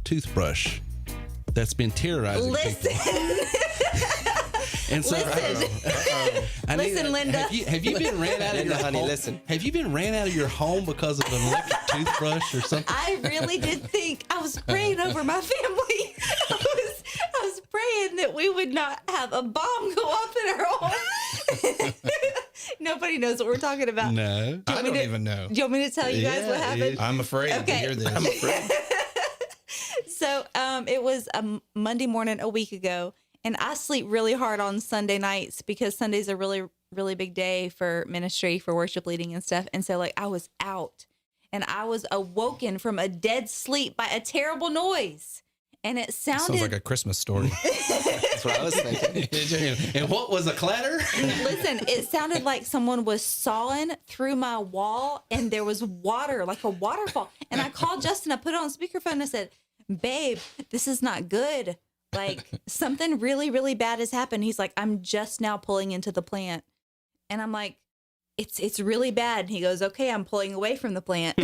toothbrush that's been terrorizing people. And so, Listen, Linda. Have you been ran out of your home? Have you been ran out of your home because of an electric toothbrush or something? I really did think I was praying over my family. I was praying that we would not have a bomb go off in our home. Nobody knows what we're talking about. No, I don't even know. Do you want me to tell you guys what happened? I'm afraid to hear this. I'm afraid. So it was a Monday morning a week ago. And I sleep really hard on Sunday nights because Sunday's a really, really big day for ministry, for worship leading and stuff. And so like I was out and I was awoken from a dead sleep by a terrible noise. And it sounds like a Christmas story. That's what I was thinking. And what was a clatter? Listen, it sounded like someone was sawing through my wall and there was water, like a waterfall. And I called Justin, I put it on speakerphone and I said, babe, this is not good. Like something really, really bad has happened. He's like, I'm just now pulling into the plant. And I'm like, it's really bad. And he goes, okay, I'm pulling away from the plant.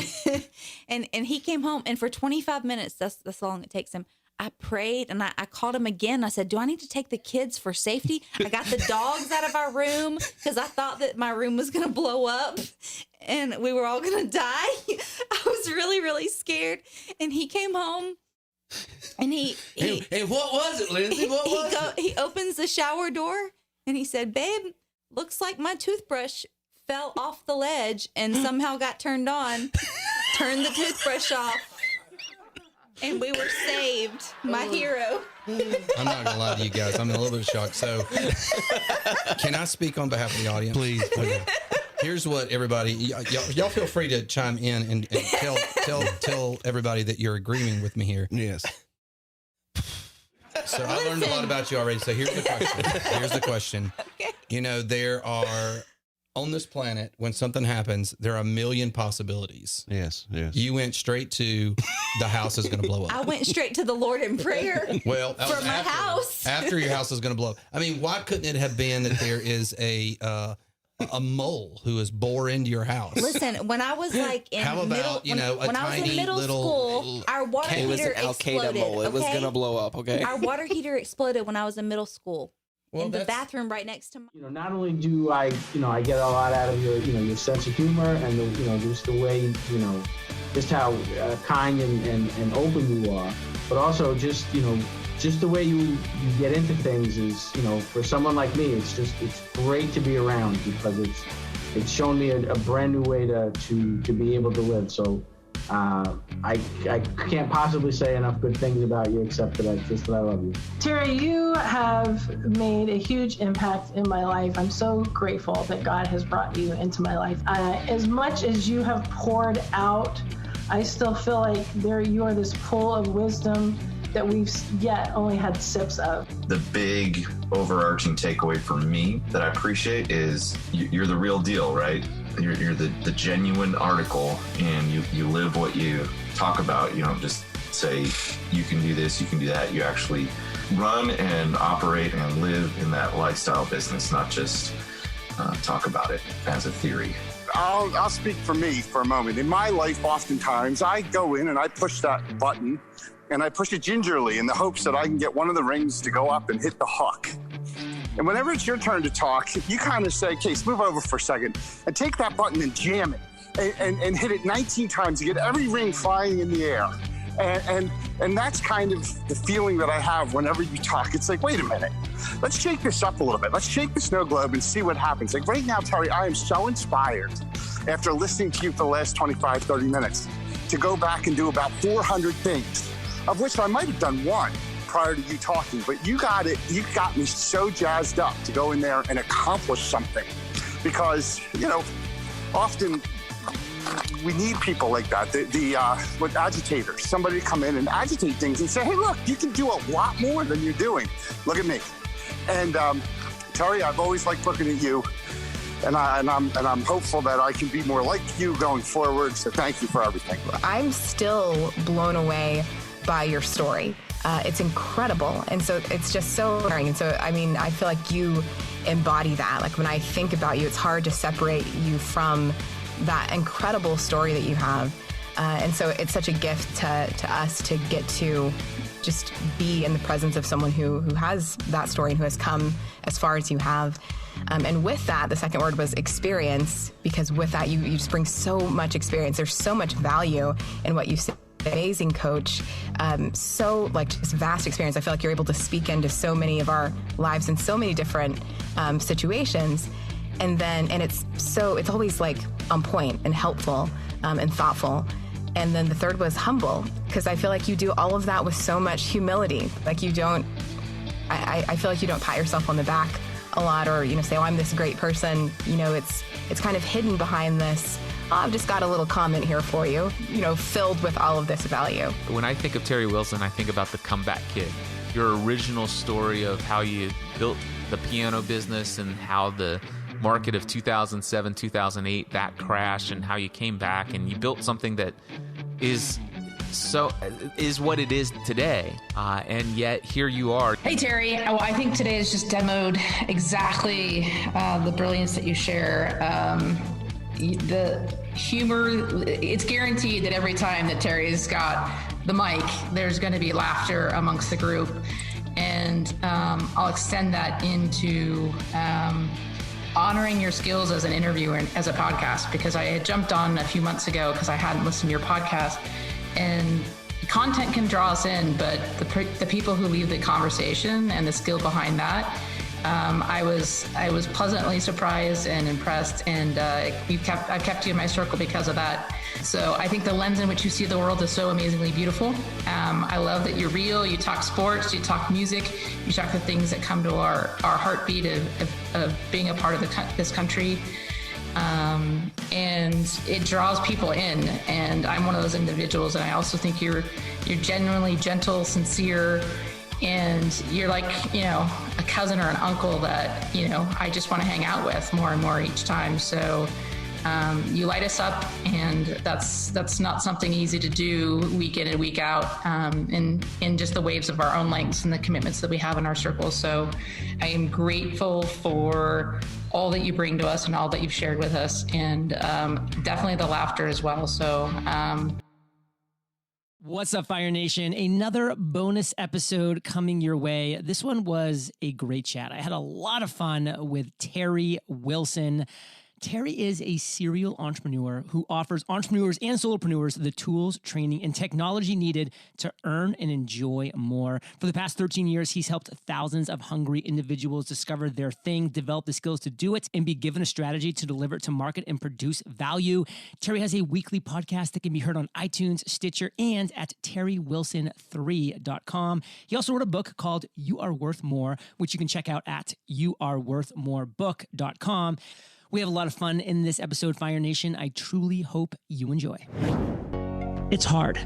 and he came home and for 25 minutes, that's how long it takes him. I prayed and I called him again. I said, do I need to take the kids for safety? I got the dogs out of our room because I thought that my room was going to blow up and we were all going to die. I was really, really scared. And he came home. And and what was it, Lindsay? What was it? He opens the shower door and he said, babe, looks like my toothbrush fell off the ledge and somehow got turned on. Turned the toothbrush off. And we were saved. My hero. I'm not going to lie to you guys. I'm a little bit shocked. So can I speak on behalf of the audience? Please. Okay. Here's what everybody, y'all feel free to chime in and tell everybody that you're agreeing with me here. Yes. So I learned a lot about you already. So here's the question. Okay. You know, there are on this planet, when something happens, there are a million possibilities. Yes. You went straight to the house is going to blow up. I went straight to the Lord in prayer. Well, that for was my after, house. After your house is going to blow up. I mean, why couldn't it have been that there is a mole who has bore into your house? Listen, when I was like in How about, when I was in middle school, our water heater exploded. Mole. It was gonna blow up. Okay. Our water heater exploded when I was in middle school. Well, in the bathroom right next to my. Not only do I get a lot out of your sense of humor and just the way, just how kind and open you are, but also just the way you get into things is, for someone like me, it's great to be around because it's shown me a brand new way to be able to live. So I can't possibly say enough good things about you except that I love you. Terry, you have made a huge impact in my life. I'm so grateful that God has brought you into my life. As much as you have poured out, I still feel like you are this pool of wisdom that we've yet only had sips of. The big overarching takeaway for me that I appreciate is you're the real deal, right? You're the genuine article, and you live what you talk about. You don't just say you can do this, you can do that. You actually run and operate and live in that lifestyle business, not just talk about it as a theory. I'll speak for me for a moment. In my life, oftentimes, I go in and I push that button, and I push it gingerly in the hopes that I can get one of the rings to go up and hit the hook. And whenever it's your turn to talk, you kind of say, Case, move over for a second and take that button and jam it and hit it 19 times to get every ring flying in the air. And that's kind of the feeling that I have whenever you talk. It's like, wait a minute, let's shake this up a little bit. Let's shake the snow globe and see what happens. Like right now, Terry, I am so inspired after listening to you for the last 25, 30 minutes to go back and do about 400 things, of which I might have done one prior to you talking, but you got me so jazzed up to go in there and accomplish something because, often we need people like that, with agitators, somebody to come in and agitate things and say, hey, look, you can do a lot more than you're doing. Look at me. And Terry, I've always liked looking at you, and I'm hopeful that I can be more like you going forward. So thank you for everything. I'm still blown away by your story. It's incredible. And so it's just so inspiring. And so, I mean, I feel like you embody that. Like when I think about you, it's hard to separate you from that incredible story that you have. And so it's such a gift to us to get to just be in the presence of someone who has that story and who has come as far as you have. And with that, the second word was experience, because with that, you just bring so much experience. There's so much value in what you say. Amazing coach. So like just vast experience. I feel like you're able to speak into so many of our lives in so many different situations. And it's always like on point and helpful and thoughtful. And then the third was humble, because I feel like you do all of that with so much humility. Like you don't, I feel like you don't pat yourself on the back a lot, or, say, oh, I'm this great person. It's kind of hidden behind this, oh, I've just got a little comment here for you, filled with all of this value. When I think of Terry Wilson, I think about the comeback kid. Your original story of how you built the piano business and how the market of 2007, 2008, that crash, and how you came back and you built something that is what it is today. And yet here you are. Hey, Terry. Well, I think today has just demoed exactly the brilliance that you share. The humor, it's guaranteed that every time that Terry's got the mic, there's going to be laughter amongst the group. And I'll extend that into honoring your skills as an interviewer and as a podcast, because I had jumped on a few months ago because I hadn't listened to your podcast, and content can draw us in, but the people who leave the conversation and the skill behind that, I was pleasantly surprised and impressed, and I've kept you in my circle because of that. So I think the lens in which you see the world is so amazingly beautiful. I love that you're real. You talk sports, you talk music, you talk the things that come to our heartbeat of being a part of this country. And it draws people in, and I'm one of those individuals. And I also think you're genuinely gentle, sincere, and you're like, a cousin or an uncle that, I just want to hang out with more and more each time. So you light us up, and that's not something easy to do week in and week out, in just the waves of our own lengths and the commitments that we have in our circles. So I am grateful for all that you bring to us and all that you've shared with us, and definitely the laughter as well. So what's up, Fire Nation? Another bonus episode coming your way. This one was a great chat. I had a lot of fun with Terry Wilson. Terry is a serial entrepreneur who offers entrepreneurs and solopreneurs the tools, training, and technology needed to earn and enjoy more. For the past 13 years, he's helped thousands of hungry individuals discover their thing, develop the skills to do it, and be given a strategy to deliver it to market and produce value. Terry has a weekly podcast that can be heard on iTunes, Stitcher, and at terrywilson3.com. He also wrote a book called You Are Worth More, which you can check out at youareworthmorebook.com. We have a lot of fun in this episode, Fire Nation. I truly hope you enjoy. It's hard.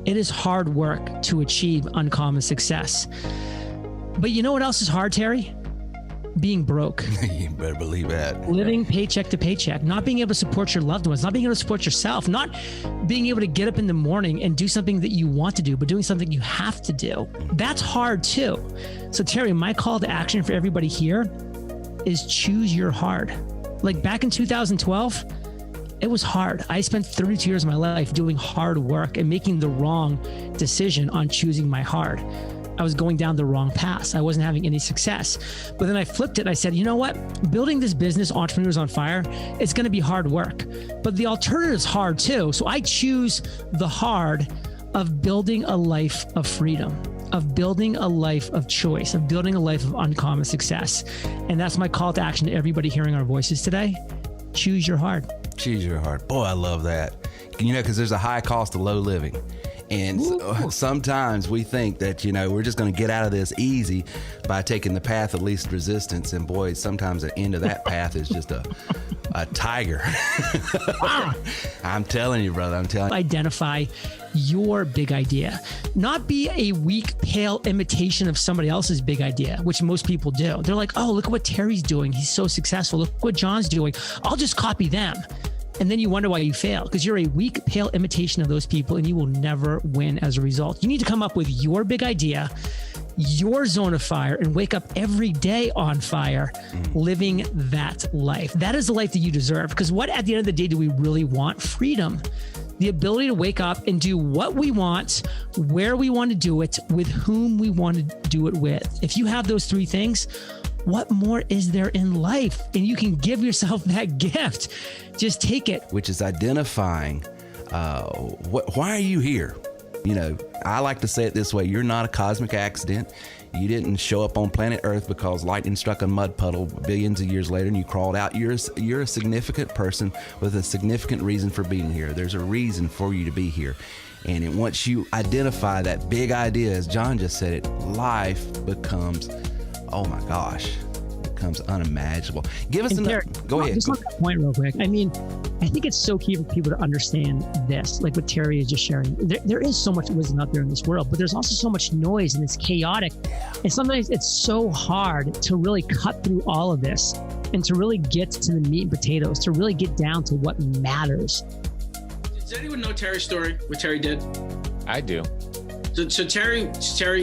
It is hard work to achieve uncommon success. But you know what else is hard, Terry? Being broke. You better believe that. Living paycheck to paycheck, not being able to support your loved ones, not being able to support yourself, not being able to get up in the morning and do something that you want to do, but doing something you have to do. That's hard too. So Terry, my call to action for everybody here is choose your hard. Like back in 2012, it was hard. I spent 32 years of my life doing hard work and making the wrong decision on choosing my hard. I was going down the wrong path. I wasn't having any success. But then I flipped it. I said, you know what? Building this business, Entrepreneurs on Fire, it's going to be hard work. But the alternative is hard too. So I choose the hard of building a life of freedom, of building a life of choice, of building a life of uncommon success. And that's my call to action to everybody hearing our voices today. Choose your hard. Choose your hard. Boy, I love that. Because there's a high cost of low living. And sometimes we think that, we're just going to get out of this easy by taking the path of least resistance. And boy, sometimes the end of that path is just a tiger. I'm telling you, brother, Identify your big idea. Not be a weak, pale imitation of somebody else's big idea, which most people do. They're like, oh, look at what Terry's doing. He's so successful. Look what John's doing. I'll just copy them. And then you wonder why you fail, because you're a weak, pale imitation of those people, and you will never win as a result. You need to come up with your big idea, your zone of fire, and wake up every day on fire, living that life. That is the life that you deserve. Because what, at the end of the day, do we really want? Freedom. the ability to wake up and do what we want, where we want to do it, with whom we want to do it with. If you have those three things, what more is there in life? And you can give yourself that gift. Just take it. Which is identifying, why are you here? You know, I like to say it this way. You're not a cosmic accident. You didn't show up on planet Earth because lightning struck a mud puddle billions of years later and you crawled out. You're a significant person with a significant reason for being here. There's a reason for you to be here. And once you identify that big idea, as John just said it, life becomes, oh my gosh, becomes unimaginable. Give us go ahead. Just on that point real quick. I mean, I think it's so key for people to understand this, like what Terry is just sharing. There is so much wisdom out there in this world, but there's also so much noise and it's chaotic. And sometimes it's so hard to really cut through all of this and to really get to the meat and potatoes, to really get down to what matters. Does anyone know Terry's story, what Terry did? I do. So Terry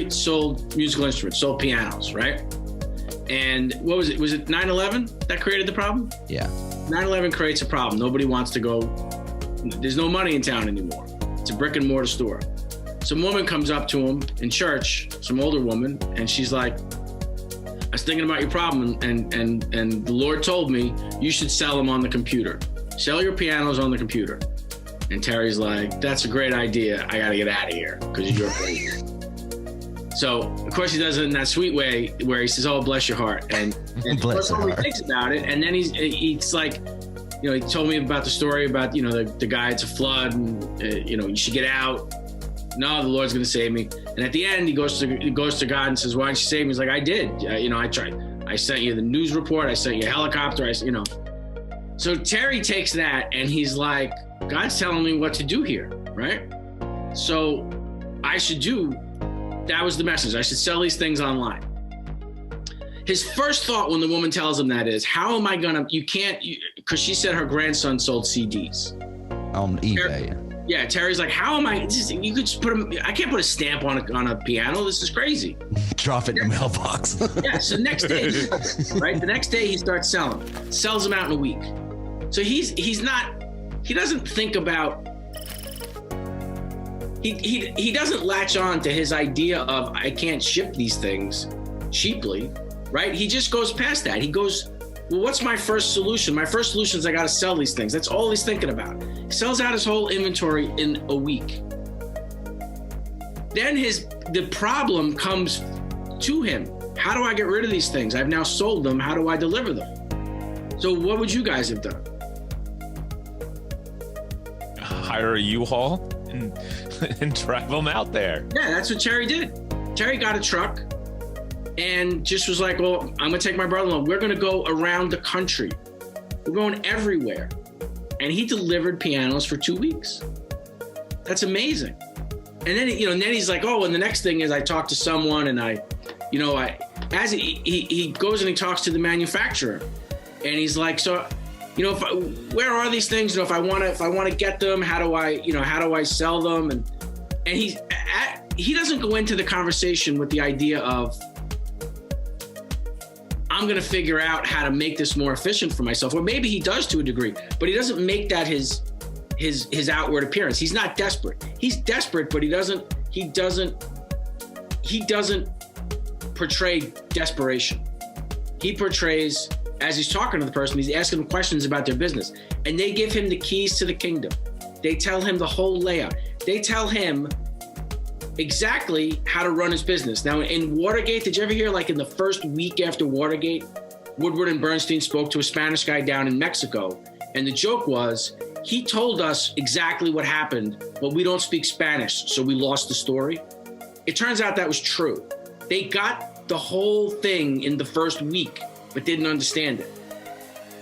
sold musical instruments, sold pianos, right? And what was it? Was it 9/11 that created the problem? Yeah. 9/11 creates a problem. Nobody wants to go. There's no money in town anymore. It's a brick and mortar store. Some woman comes up to him in church, some older woman, and she's like, I was thinking about your problem, and the Lord told me you should sell them on the computer. Sell your pianos on the computer. And Terry's like, that's a great idea. I got to get out of here because you're crazy. So, of course, he does it in that sweet way where he says, oh, bless your heart. And bless your he heart. thinks about it. And then he's like, you know, he told me about the story about, you know, the guy, it's a flood and, you know, you should get out. No, the Lord's going to save me. And at the end, he goes to God and says, why didn't you save me? He's like, I did. You know, I tried. I sent you the news report. I sent you a helicopter. You know. So Terry takes that and he's like, God's telling me what to do here, right? So I should do. That was the message. I should sell these things online. His first thought when the woman tells him that is, how am I gonna, because she said her grandson sold CDs. On eBay. Yeah, Terry's like, how am I, you could just put I can't put a stamp on a piano. This is crazy. Drop it in the mailbox. Yeah, so next day, right? The next day he starts sells them out in a week. So he doesn't think about, he doesn't latch on to his idea of I can't ship these things cheaply, right? He just goes past that. He goes, well, what's my first solution? My first solution is I got to sell these things. That's all he's thinking about. He sells out his whole inventory in a week. Then the problem comes to him. How do I get rid of these things? I've now sold them. How do I deliver them? So what would you guys have done? Hire a U-Haul and drive them out there. Yeah, that's what Terry did. Terry got a truck and just was like, well, I'm gonna take my brother-in-law. We're gonna go around the country. We're going everywhere. And he delivered pianos for 2 weeks. That's amazing. And then, then he's like, oh, and the next thing is I talk to someone and as he goes and he talks to the manufacturer and he's like, so, where are these things? If I want to get them, how do I sell them? And he doesn't go into the conversation with the idea of, I'm going to figure out how to make this more efficient for myself. Or maybe he does to a degree, but he doesn't make that his outward appearance. He's not desperate. He's desperate, but he doesn't portray desperation. He portrays, as he's talking to the person, he's asking them questions about their business, and they give him the keys to the kingdom. They tell him the whole layout. They tell him exactly how to run his business. Now, in Watergate, did you ever hear, like in the first week after Watergate, Woodward and Bernstein spoke to a Spanish guy down in Mexico, and the joke was, he told us exactly what happened, but we don't speak Spanish, so we lost the story. It turns out that was true. They got the whole thing in the first week, but didn't understand it.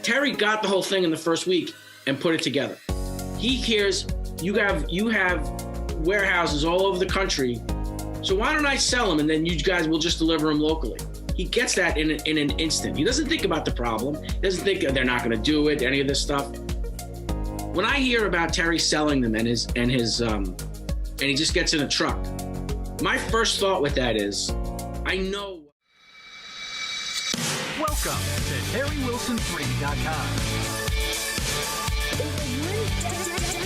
Terry got the whole thing in the first week and put it together. He hears, you have warehouses all over the country, so why don't I sell them and then you guys will just deliver them locally? He gets that in an instant. He doesn't think about the problem. He doesn't think they're not going to do it, any of this stuff. When I hear about Terry selling them and he just gets in a truck, my first thought with that is, I know. Welcome to TerryWilson3.com. It was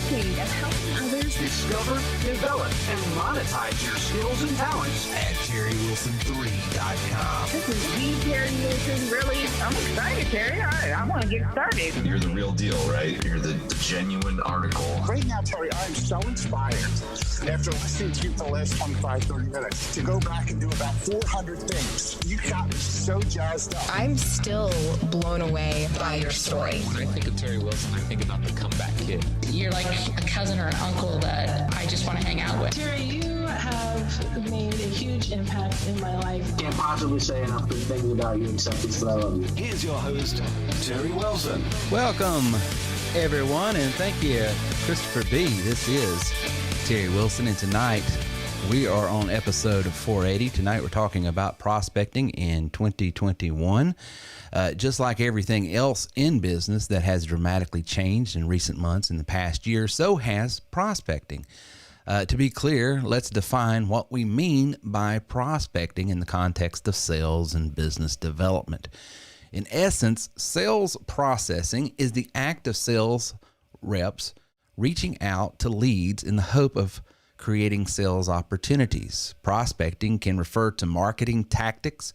decade of helping others discover, develop, and monetize your skills and talents at TerryWilson3.com. This is the Terry Wilson. Really, I'm excited, Terry. I want to get started. You're the real deal, right? You're the genuine article. Right now, Terry, I'm so inspired after listening to you for the last 25, 30 minutes to go back and do about 400 things. You got me so jazzed up. I'm still blown away by your story. When I think of Terry Wilson, I think about the comeback kid. You're like a cousin or an uncle that I just want to hang out with. Terry, you have made a huge impact in my life. Can't possibly say enough good things about you except it's that I love you. Here's your host, Terry Wilson. Welcome, everyone, and thank you, Christopher B. This is Terry Wilson, and tonight we are on episode 480. Tonight we're talking about prospecting in 2021. Just like everything else in business that has dramatically changed in recent months, in the past year, so has prospecting. To be clear, let's define what we mean by prospecting in the context of sales and business development. In essence, sales processing is the act of sales reps reaching out to leads in the hope of creating sales opportunities. Prospecting can refer to marketing tactics,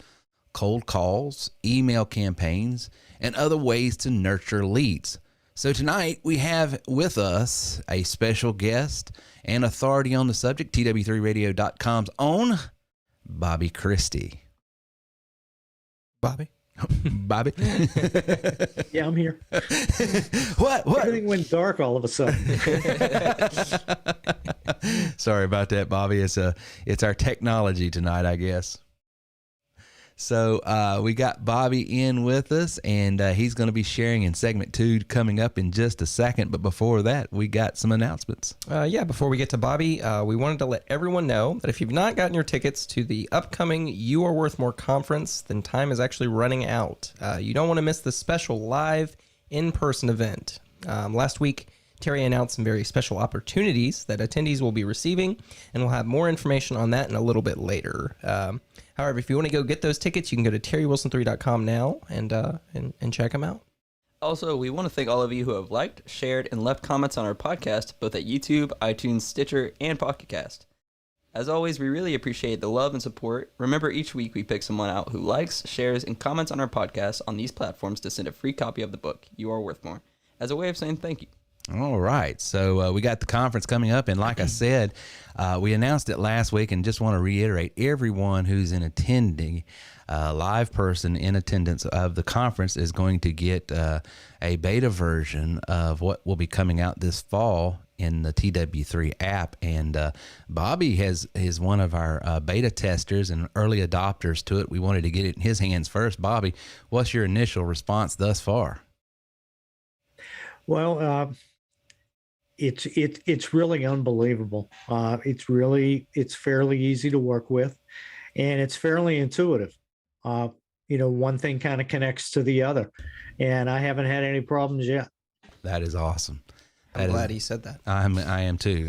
cold calls, email campaigns, and other ways to nurture leads. So tonight we have with us a special guest and authority on the subject, TW3Radio.com's own Bobby Christy. Bobby? Bobby? Yeah, I'm here. What? Everything went dark all of a sudden. Sorry about that, Bobby. It's our technology tonight, I guess. So we got Bobby in with us, and he's going to be sharing in segment 2 coming up in just a second. But before that, we got some announcements. Before we get to Bobby, we wanted to let everyone know that if you've not gotten your tickets to the upcoming You Are Worth More conference, then time is actually running out. You don't want to miss the special live in-person event. Last week, Terry announced some very special opportunities that attendees will be receiving, and we'll have more information on that in a little bit later. However, if you want to go get those tickets, you can go to TerryWilson3.com now and check them out. Also, we want to thank all of you who have liked, shared, and left comments on our podcast, both at YouTube, iTunes, Stitcher, and Pocket Cast. As always, we really appreciate the love and support. Remember, each week we pick someone out who likes, shares, and comments on our podcast on these platforms to send a free copy of the book, You Are Worth More, as a way of saying thank you. All right. So we got the conference coming up. And like I said, we announced it last week, and just want to reiterate, everyone who's in attending, live person in attendance of the conference is going to get a beta version of what will be coming out this fall in the TW3 app. And Bobby is one of our beta testers and early adopters to it. We wanted to get it in his hands first. Bobby, what's your initial response thus far? Well, it's really unbelievable. It's fairly easy to work with, and it's fairly intuitive. One thing kind of connects to the other, and I haven't had any problems yet. That is awesome. I'm glad he said that. I am too.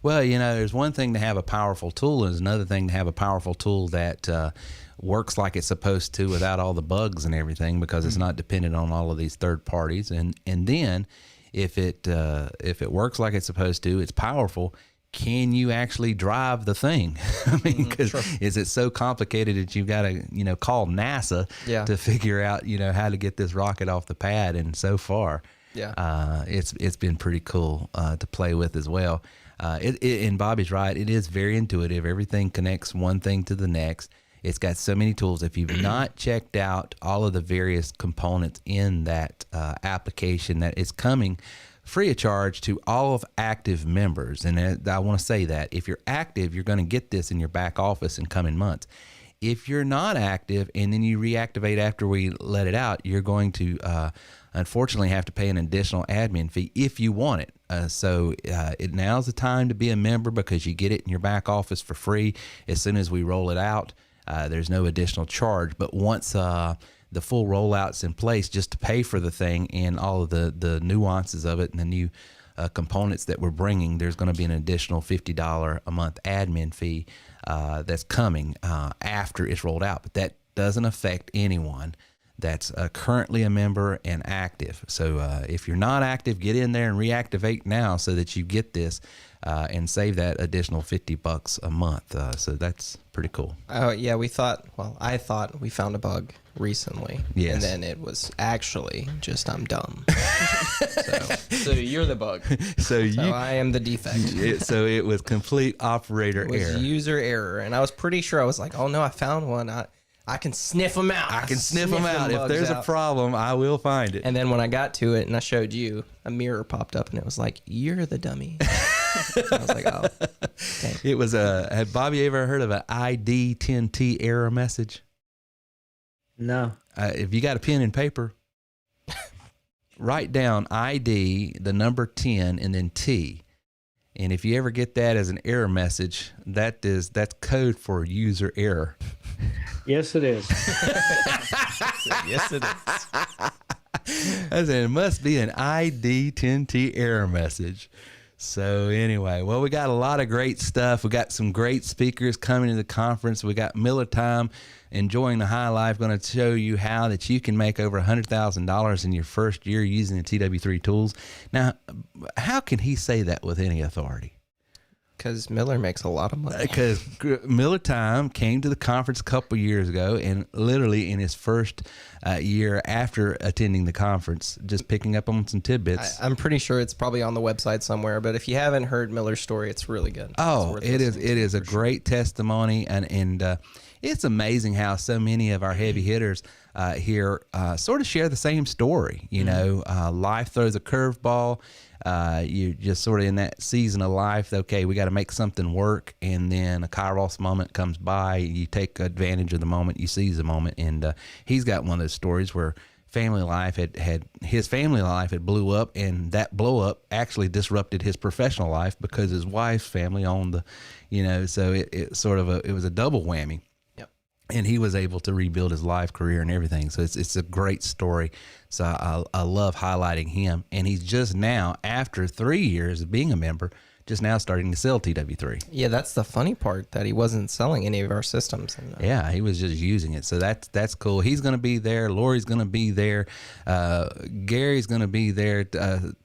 Well, there's one thing to have a powerful tool, and there's another thing to have a powerful tool that works like it's supposed to without all the bugs and everything, because it's not dependent on all of these third parties. And then if it works like it's supposed to, it's powerful. Can you actually drive the thing? I mean, because is it so complicated that you've got to call NASA to figure out how to get this rocket off the pad? And so far, it's been pretty cool to play with as well. And Bobby's right; it is very intuitive. Everything connects one thing to the next. It's got so many tools. If you've not checked out all of the various components in that application, that is coming free of charge to all of active members. And I want to say that if you're active, you're going to get this in your back office in coming months. If you're not active and then you reactivate after we let it out, you're going to unfortunately have to pay an additional admin fee if you want it. So now's the time to be a member, because you get it in your back office for free as soon as we roll it out. There's no additional charge, but once the full rollout's in place, just to pay for the thing and all of the nuances of it and the new components that we're bringing, there's going to be an additional $50 a month admin fee that's coming after it's rolled out. But that doesn't affect anyone that's currently a member and active. So if you're not active, get in there and reactivate now so that you get this and save that additional $50 a month. So that's pretty cool. Oh yeah, I thought we found a bug recently. Yes. And then it was actually just I'm dumb. So you're the bug. So I am the defect. So it was complete operator It was error. user error, and I was pretty sure I was like, oh no, I found one. I can sniff them out. I can sniff them out. If bugs there's a out. problem, I will find it. And then when I got to it and I showed you, a mirror popped up and it was like, you're the dummy. I was like, oh. Dang. It was had Bobby ever heard of an ID 10T error message? No. If you got a pen and paper, write down ID, the number 10, and then T. And if you ever get that as an error message, that's code for user error. Yes, it is. Yes, it is. I said it must be an ID 10T error message. So anyway, well, we got a lot of great stuff. We got some great speakers coming to the conference. We got Miller Time, Enjoying the High Life, going to show you how that you can make over $100,000 in your first year using the TW3 tools. Now, how can he say that with any authority? Because Miller makes a lot of money. Because Miller Time came to the conference a couple years ago, and literally in his first year after attending the conference, just picking up on some tidbits. I'm pretty sure it's probably on the website somewhere, but if you haven't heard Miller's story, it's really good. Oh, it is a great testimony, and it's amazing how so many of our heavy hitters here sort of share the same story. You know, life throws a curveball. You're just sort of in that season of life. Okay, we got to make something work, and then a Kairos moment comes by. You take advantage of the moment, you seize the moment, and he's got one of those stories where family life his family life had blew up, and that blow up actually disrupted his professional life because his wife's family owned the, so it sort of it was a double whammy. And he was able to rebuild his life, career, and everything. So it's a great story. So I love highlighting him. And he's just now, after 3 years of being a member, just now starting to sell TW3. Yeah, that's the funny part, that he wasn't selling any of our systems. And, yeah, he was just using it. So that's cool. He's going to be there. Lori's going to be there. Gary's going to be there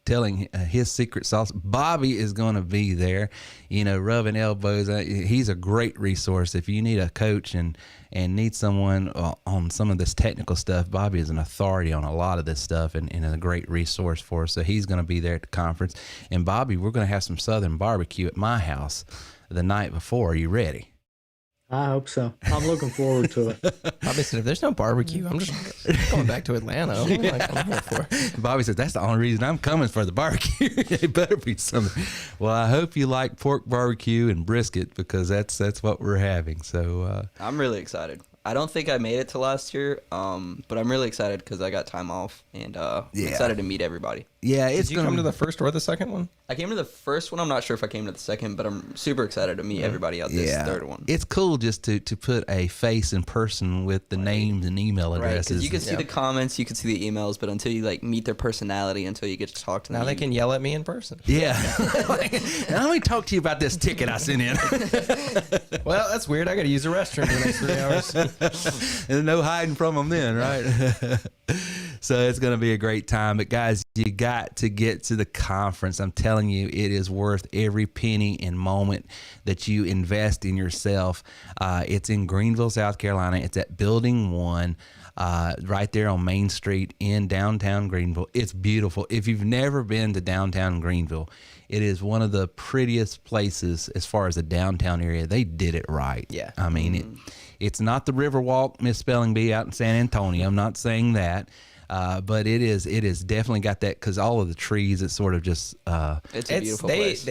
telling his secret sauce. Bobby is going to be there, rubbing elbows. He's a great resource. If you need a coach and need someone on some of this technical stuff, Bobby is an authority on a lot of this stuff and a great resource for us. So he's going to be there at the conference. And Bobby, we're going to have some Southern barbecue at my house the night before. Are you ready? I hope so. I'm looking forward to it. Bobby said, if there's no barbecue, I'm just going back to Atlanta. I'm here for it. Bobby said, that's the only reason I'm coming, for the barbecue. It better be something. Well, I hope you like pork barbecue and brisket, because that's what we're having. So I'm really excited. I don't think I made it to last year, but I'm really excited because I got time off, and I'm excited to meet everybody. Yeah, Did you come to the first or the second one? I came to the first one. I'm not sure if I came to the second, but I'm super excited to meet everybody at this third one. It's cool just to put a face in person with the names and email addresses. Right, because you can see the comments, you can see the emails, but until you meet their personality, until you get to talk to them. Now they can yell at me in person. Yeah. Now let me talk to you about this ticket I sent in. Well, that's weird. I got to use the restroom for the next 3 hours. There's no hiding from them then, right? So it's going to be a great time. But guys, you got to get to the conference. I'm telling you, it is worth every penny and moment that you invest in yourself. It's in Greenville, South Carolina. It's at Building 1. Right there on Main Street in downtown Greenville. It's beautiful. If you've never been to downtown Greenville, it is one of the prettiest places as far as the downtown area. They did it right. Yeah. I mean, it's not the Riverwalk Misspelling Bee out in San Antonio. I'm not saying that. But it is definitely got that, because all of the trees, it's sort of just it's a beautiful place.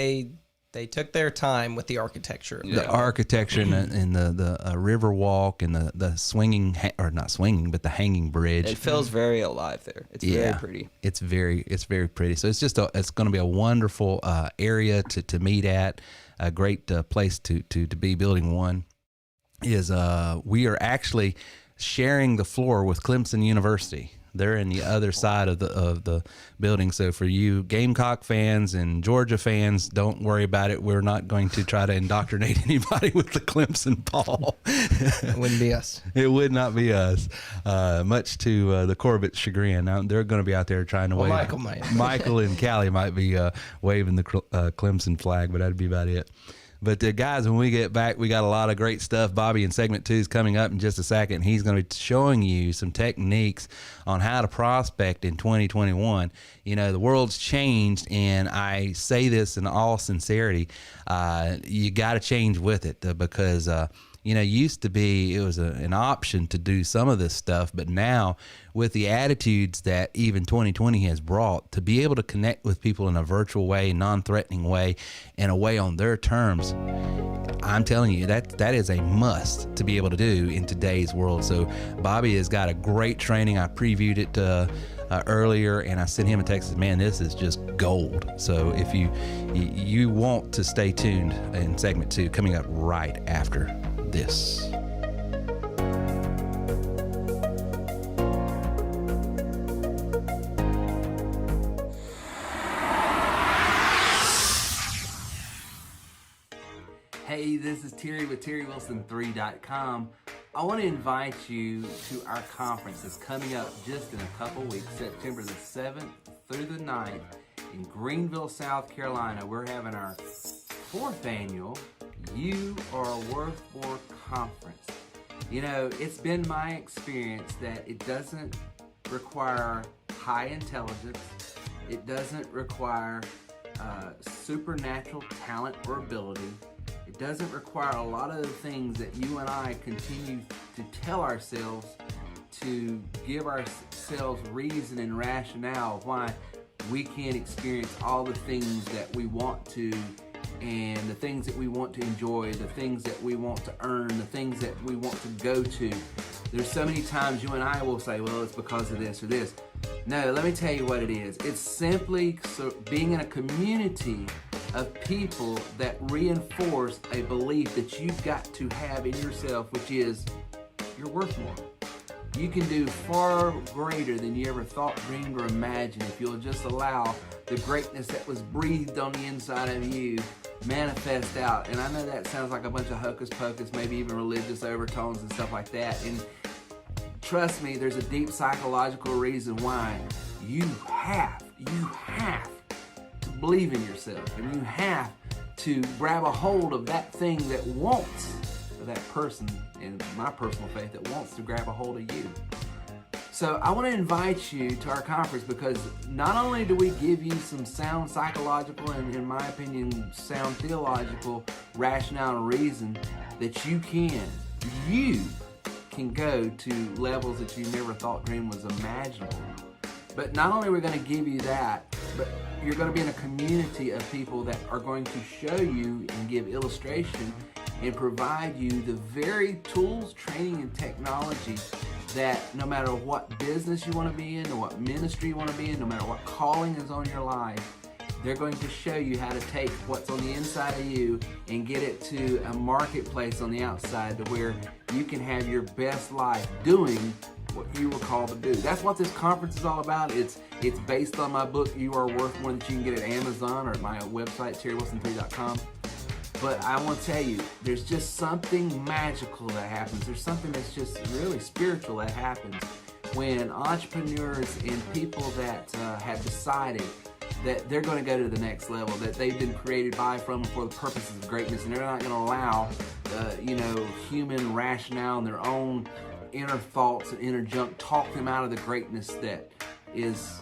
They took their time with the architecture. The architecture and the river walk and the swinging, or not swinging, but the hanging bridge. It feels very alive there. It's very pretty. It's very pretty. So it's just it's going to be a wonderful area to meet at. A great place to be. Building 1 is we are actually sharing the floor with Clemson University. They're in the other side of the building. So for you Gamecock fans and Georgia fans, don't worry about it. We're not going to try to indoctrinate anybody with the Clemson ball. It wouldn't be us. It would not be us. Much to the Corbett's chagrin. Now, they're going to be out there trying to wave. Michael might. Michael and Callie might be waving the Clemson flag, but that'd be about it. But guys, when we get back, we got a lot of great stuff. Bobby in segment 2 is coming up in just a second. He's going to be showing you some techniques on how to prospect in 2021. You know, the world's changed, and I say this in all sincerity. You got to change with it because you know, used to be it was an option to do some of this stuff, but now with the attitudes that even 2020 has brought, to be able to connect with people in a virtual way, non-threatening way, and a way on their terms, I'm telling you, that is a must to be able to do in today's world. So Bobby has got a great training. I previewed it earlier, and I sent him a text. Man, this is just gold. So if you want to stay tuned in segment 2, coming up right after this. Hey, this is Terry with TerryWilson3.com. I want to invite you to our conference that's coming up just in a couple weeks, September the 7th through the 9th in Greenville, South Carolina. We're having our 4th annual You Are Worth More conference. You know, it's been my experience that it doesn't require high intelligence. It doesn't require supernatural talent or ability. It doesn't require a lot of the things that you and I continue to tell ourselves, to give ourselves reason and rationale why we can't experience all the things that we want to, and the things that we want to enjoy, the things that we want to earn, the things that we want to go to. There's so many times you and I will say, well, it's because of this or this. No, let me tell you what it is. It's simply being in a community of people that reinforce a belief that you've got to have in yourself, which is you're worth more. You can do far greater than you ever thought, dreamed, or imagined if you'll just allow the greatness that was breathed on the inside of you manifest out. And I know that sounds like a bunch of hocus pocus, maybe even religious overtones and stuff like that. And trust me, there's a deep psychological reason why you have to believe in yourself, and you have to grab a hold of that thing that wants, or that person, in my personal faith, that wants to grab a hold of you. So I want to invite you to our conference because not only do we give you some sound psychological and, in my opinion, sound theological rationale and reason that you can go to levels that you never thought dreamed was imaginable. But not only are we going to give you that, but you're going to be in a community of people that are going to show you and give illustration and provide you the very tools, training, and technology that no matter what business you want to be in, or what ministry you want to be in, no matter what calling is on your life, they're going to show you how to take what's on the inside of you and get it to a marketplace on the outside to where you can have your best life doing what you were called to do. That's what this conference is all about. It's based on my book, You Are Worth More, that you can get at Amazon or at my website, TerryWilson3.com. But I want to tell you, there's just something magical that happens. There's something that's just really spiritual that happens when entrepreneurs and people that have decided that they're going to go to the next level, that they've been created by, from, for the purposes of greatness, and they're not going to allow, human rationale and their own inner thoughts and inner junk talk them out of the greatness that is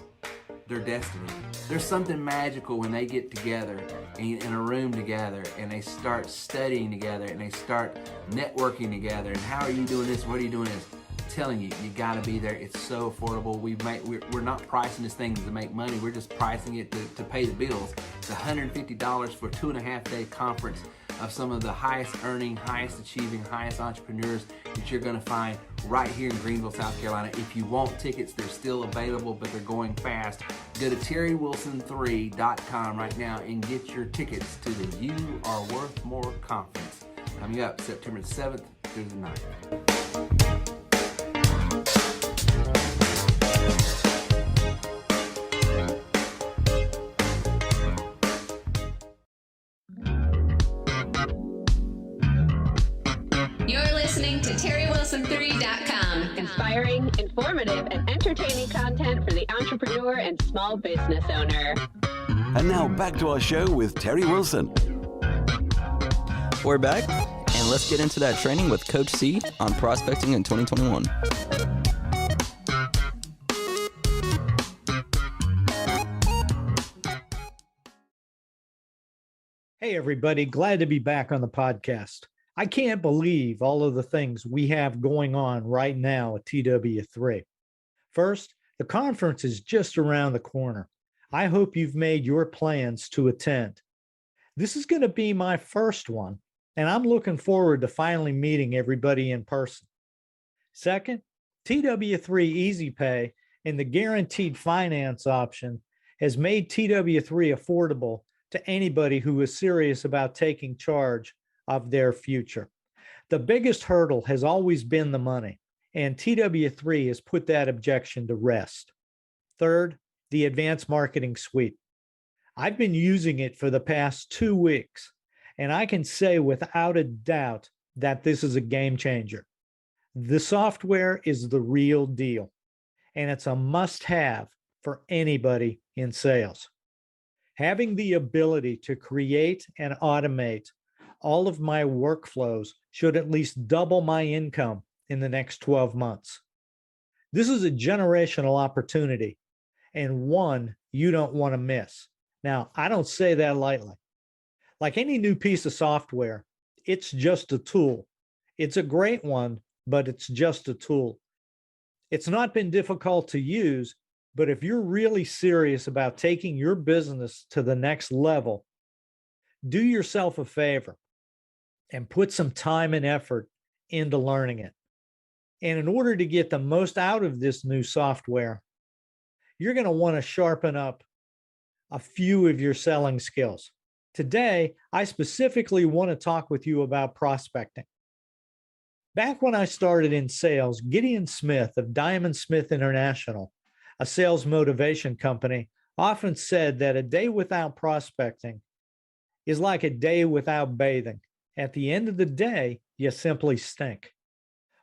their destiny. There's something magical when they get together in a room together and they start studying together and they start networking together. And how are you doing this? What are you doing this? I'm telling you, you got to be there. It's so affordable. We're not pricing this thing to make money. We're just pricing it to pay the bills. It's $150 for a 2.5-day conference of some of the highest earning, highest achieving, highest entrepreneurs that you're going to find right here in Greenville, South Carolina. If you want tickets, they're still available, but they're going fast. Go to TerryWilson3.com right now and get your tickets to the You Are Worth More conference coming up September 7th through the 9th. listening to TerryWilson3.com. Inspiring, informative, and entertaining content for the entrepreneur and small business owner. And now back to our show with Terry Wilson. We're back, and let's get into that training with Coach C on prospecting in 2021. Hey, everybody. Glad to be back on the podcast. I can't believe all of the things we have going on right now at TW3. First, the conference is just around the corner. I hope you've made your plans to attend. This is going to be my first one, and I'm looking forward to finally meeting everybody in person. Second, TW3 Easy Pay and the guaranteed finance option has made TW3 affordable to anybody who is serious about taking charge of their future. The biggest hurdle has always been the money, and TW3 has put that objection to rest. Third, the Advanced Marketing Suite. I've been using it for the past 2 weeks, and I can say without a doubt that this is a game changer. The software is the real deal, and it's a must-have for anybody in sales. Having the ability to create and automate all of my workflows should at least double my income in the next 12 months. This is a generational opportunity and one you don't want to miss. Now, I don't say that lightly. Like any new piece of software, it's just a tool. It's a great one, but it's just a tool. It's not been difficult to use, but if you're really serious about taking your business to the next level, do yourself a favor and put some time and effort into learning it. And in order to get the most out of this new software, you're going to want to sharpen up a few of your selling skills. Today, I specifically want to talk with you about prospecting. Back when I started in sales, Gideon Smith of Diamond Smith International, a sales motivation company, often said that a day without prospecting is like a day without bathing. At the end of the day, you simply stink.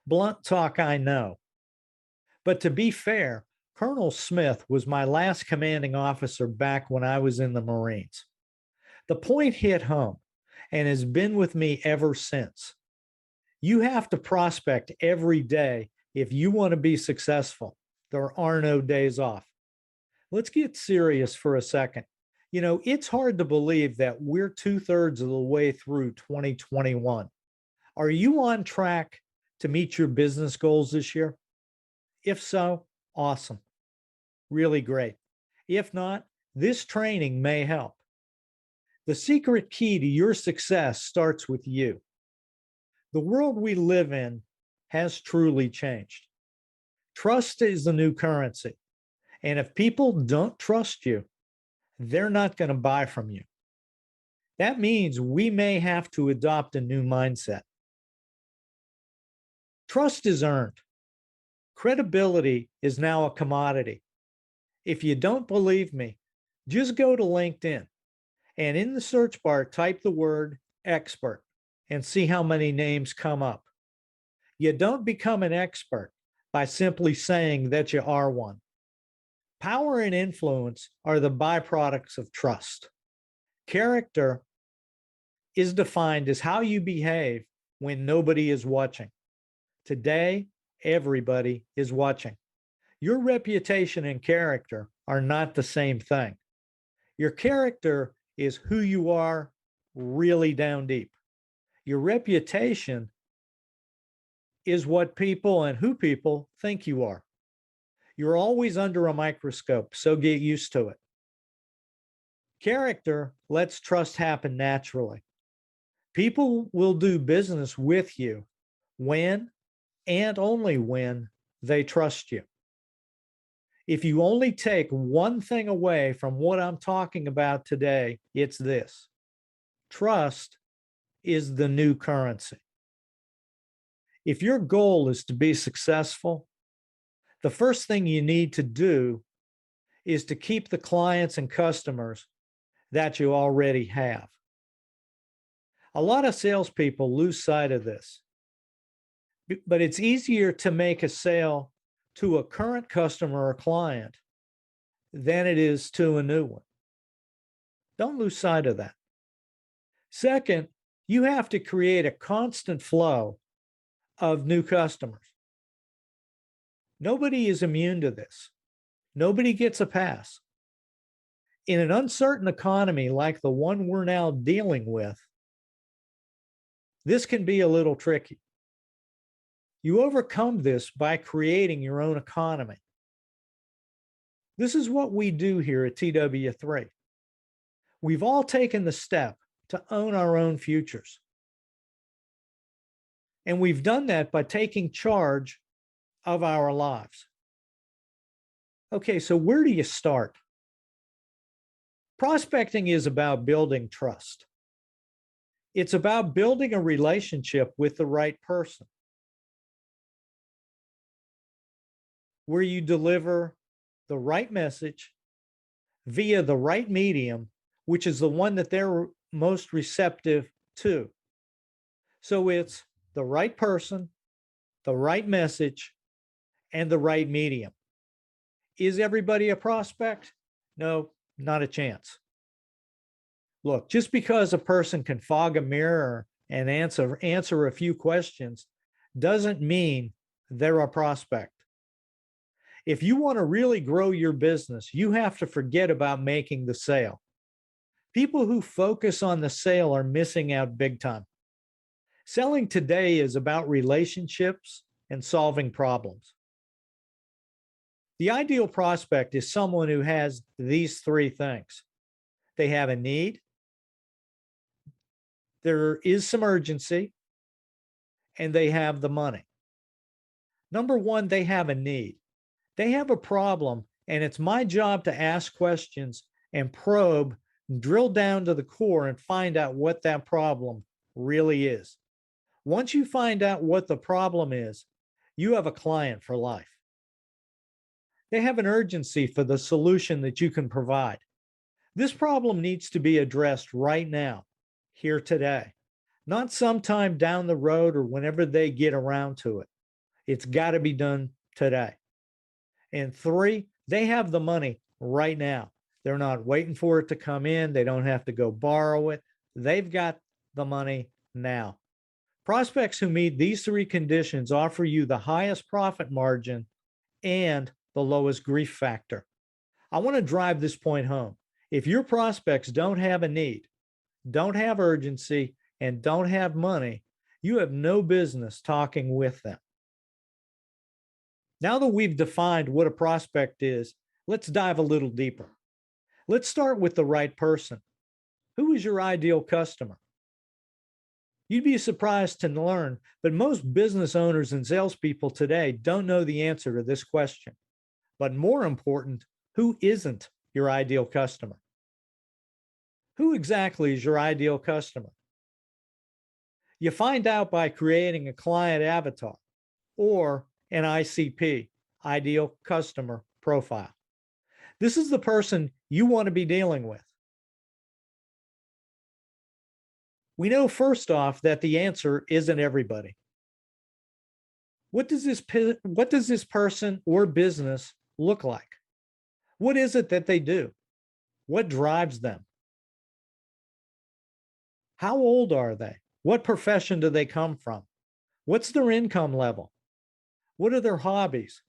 Blunt talk, I know. But to be fair, Colonel Smith was my last commanding officer back when I was in the Marines. The point hit home and has been with me ever since. You have to prospect every day if you want to be successful. There are no days off. Let's get serious for a second. You know, it's hard to believe that we're 2/3 of the way through 2021. Are you on track to meet your business goals this year? If so, awesome. Really great. If not, this training may help. The secret key to your success starts with you. The world we live in has truly changed. Trust is the new currency. And if people don't trust you, they're not going to buy from you. That means we may have to adopt a new mindset. Trust is earned. Credibility is now a commodity. If you don't believe me, just go to LinkedIn and in the search bar, type the word expert and see how many names come up. You don't become an expert by simply saying that you are one. Power and influence are the byproducts of trust. Character is defined as how you behave when nobody is watching. Today, everybody is watching. Your reputation and character are not the same thing. Your character is who you are really down deep. Your reputation is what people and who people think you are. You're always under a microscope, so get used to it. Character lets trust happen naturally. People will do business with you when and only when they trust you. If you only take one thing away from what I'm talking about today, it's this. Trust is the new currency. If your goal is to be successful, the first thing you need to do is to keep the clients and customers that you already have. A lot of salespeople lose sight of this. But it's easier to make a sale to a current customer or client than it is to a new one. Don't lose sight of that. Second, you have to create a constant flow of new customers. Nobody is immune to this. Nobody gets a pass. In an uncertain economy like the one we're now dealing with, this can be a little tricky. You overcome this by creating your own economy. This is what we do here at TW3. We've all taken the step to own our own futures. And we've done that by taking charge of our lives. Okay, so where do you start? Prospecting is about building trust. It's about building a relationship with the right person, where you deliver the right message via the right medium, which is the one that they're most receptive to. So it's the right person, the right message, and the right medium. Is everybody a prospect? No, not a chance. Look, just because a person can fog a mirror and answer a few questions doesn't mean they're a prospect. If you want to really grow your business, you have to forget about making the sale. People who focus on the sale are missing out big time. Selling today is about relationships and solving problems. The ideal prospect is someone who has these three things. They have a need, there is some urgency, and they have the money. Number one, they have a need. They have a problem, and it's my job to ask questions and probe, drill down to the core and find out what that problem really is. Once you find out what the problem is, you have a client for life. They have an urgency for the solution that you can provide. This problem needs to be addressed right now, here today, not sometime down the road or whenever they get around to it. It's got to be done today. And three, they have the money right now. They're not waiting for it to come in. They don't have to go borrow it. They've got the money now. Prospects who meet these three conditions offer you the highest profit margin and the lowest grief factor. I want to drive this point home. If your prospects don't have a need, don't have urgency, and don't have money, you have no business talking with them. Now that we've defined what a prospect is, let's dive a little deeper. Let's start with the right person. Who is your ideal customer? You'd be surprised to learn, but most business owners and salespeople today don't know the answer to this question. But more important, who isn't your ideal customer? Who exactly is your ideal customer? You find out by creating a client avatar or an ICP, ideal customer profile. This is the person you want to be dealing with. We know first off that the answer isn't everybody. What does this person or business look like? What is it that they do? What drives them? How old are they? What profession do they come from? What's their income level? What are their hobbies?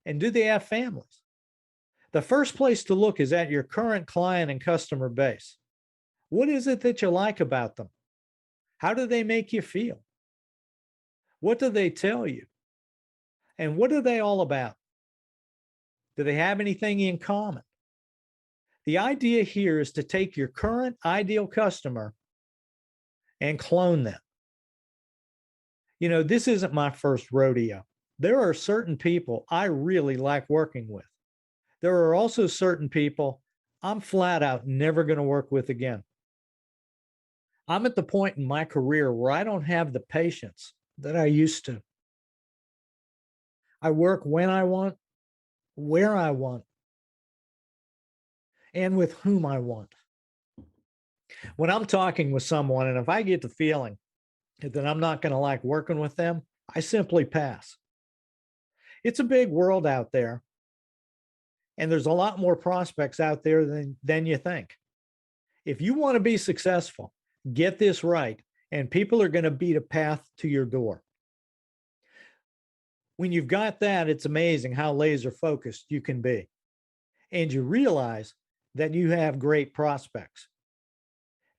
And do they have families? The first place to look is at your current client and customer base. What is it that you like about them? How do they make you feel? What do they tell you? And what are they all about? Do they have anything in common? The idea here is to take your current ideal customer and clone them. You know, this isn't my first rodeo. There are certain people I really like working with. There are also certain people I'm flat out never going to work with again. I'm at the point in my career where I don't have the patience that I used to. I work when I want, where I want, and with whom I want. When I'm talking with someone, and if I get the feeling that I'm not going to like working with them, I simply pass. It's a big world out there, and there's a lot more prospects out there than you think. If you want to be successful, get this right, and people are going to beat a path to your door. When you've got that, it's amazing how laser focused you can be. And you realize that you have great prospects.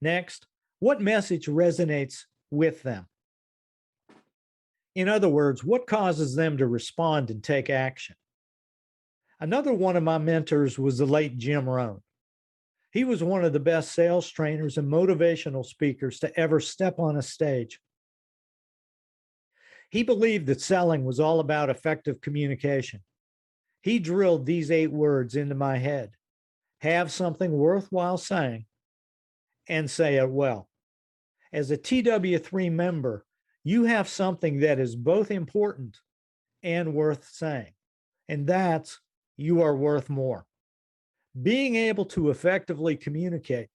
Next, what message resonates with them? In other words, what causes them to respond and take action? Another one of my mentors was the late Jim Rohn. He was one of the best sales trainers and motivational speakers to ever step on a stage. He believed that selling was all about effective communication. He drilled these 8 words into my head: have something worthwhile saying and say it well. As a TW3 member, you have something that is both important and worth saying, and that's you are worth more. Being able to effectively communicate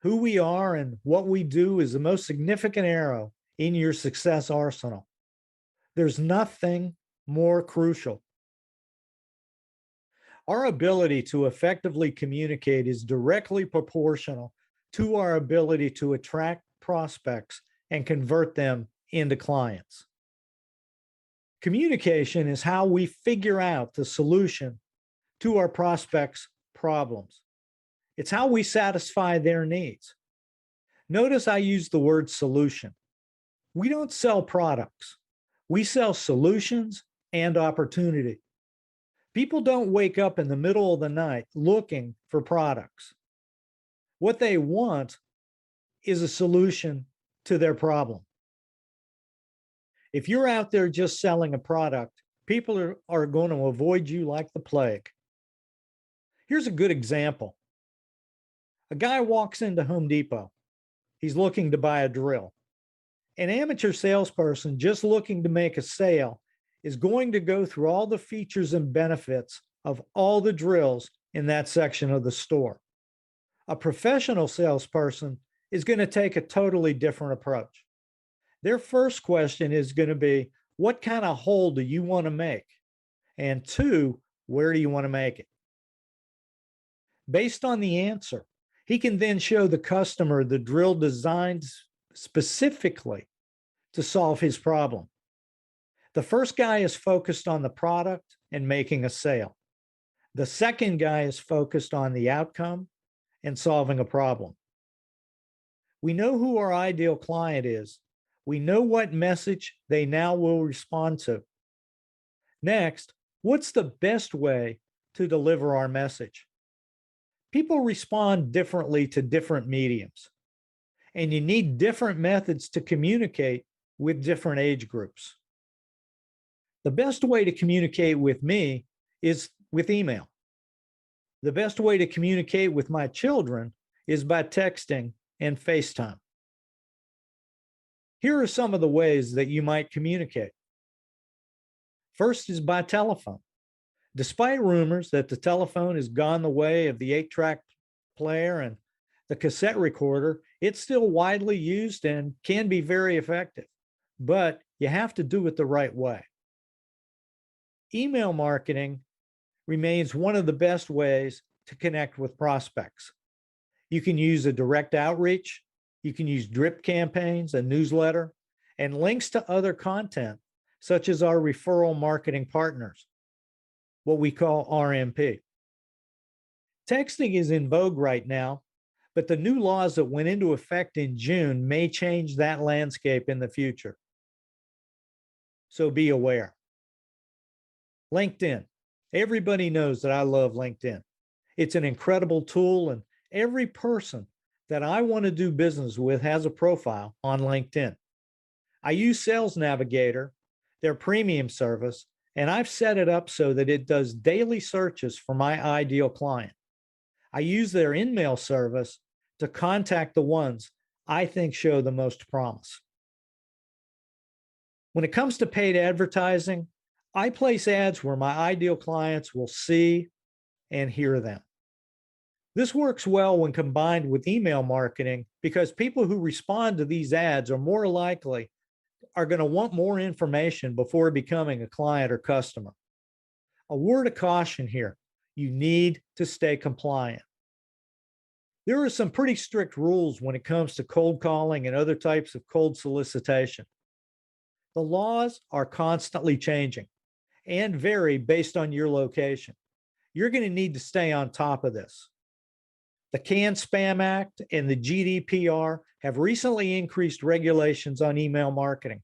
who we are and what we do is the most significant arrow in your success arsenal. There's nothing more crucial. Our ability to effectively communicate is directly proportional to our ability to attract prospects and convert them into clients. Communication is how we figure out the solution to our prospects' problems. It's how we satisfy their needs. Notice I use the word solution. We don't sell products. We sell solutions and opportunity. People don't wake up in the middle of the night looking for products. What they want is a solution to their problem. If you're out there just selling a product, people are going to avoid you like the plague. Here's a good example. A guy walks into Home Depot. He's looking to buy a drill. An amateur salesperson just looking to make a sale is going to go through all the features and benefits of all the drills in that section of the store. A professional salesperson is going to take a totally different approach. Their first question is going to be, what kind of hole do you want to make? And 2, where do you want to make it? Based on the answer, he can then show the customer the drill designed specifically to solve his problem. The first guy is focused on the product and making a sale. The second guy is focused on the outcome and solving a problem. We know who our ideal client is. We know what message they now will respond to. Next, what's the best way to deliver our message? People respond differently to different mediums, and you need different methods to communicate with different age groups. The best way to communicate with me is with email. The best way to communicate with my children is by texting and FaceTime. Here are some of the ways that you might communicate. First is by telephone. Despite rumors that the telephone has gone the way of the 8-track player and the cassette recorder, it's still widely used and can be very effective, but you have to do it the right way. Email marketing remains one of the best ways to connect with prospects. You can use a direct outreach, you can use drip campaigns, a newsletter, and links to other content, such as our referral marketing partners, what we call RMP. Texting is in vogue right now, but the new laws that went into effect in June may change that landscape in the future. So be aware. LinkedIn. Everybody knows that I love LinkedIn. It's an incredible tool, and every person that I want to do business with has a profile on LinkedIn. I use Sales Navigator, their premium service, and I've set it up so that it does daily searches for my ideal client. I use their in-mail service to contact the ones I think show the most promise. When it comes to paid advertising, I place ads where my ideal clients will see and hear them. This works well when combined with email marketing because people who respond to these ads are more likely are going to want more information before becoming a client or customer. A word of caution here: you need to stay compliant. There are some pretty strict rules when it comes to cold calling and other types of cold solicitation. The laws are constantly changing and vary based on your location. You're going to need to stay on top of this. The CAN-SPAM Act and the GDPR have recently increased regulations on email marketing.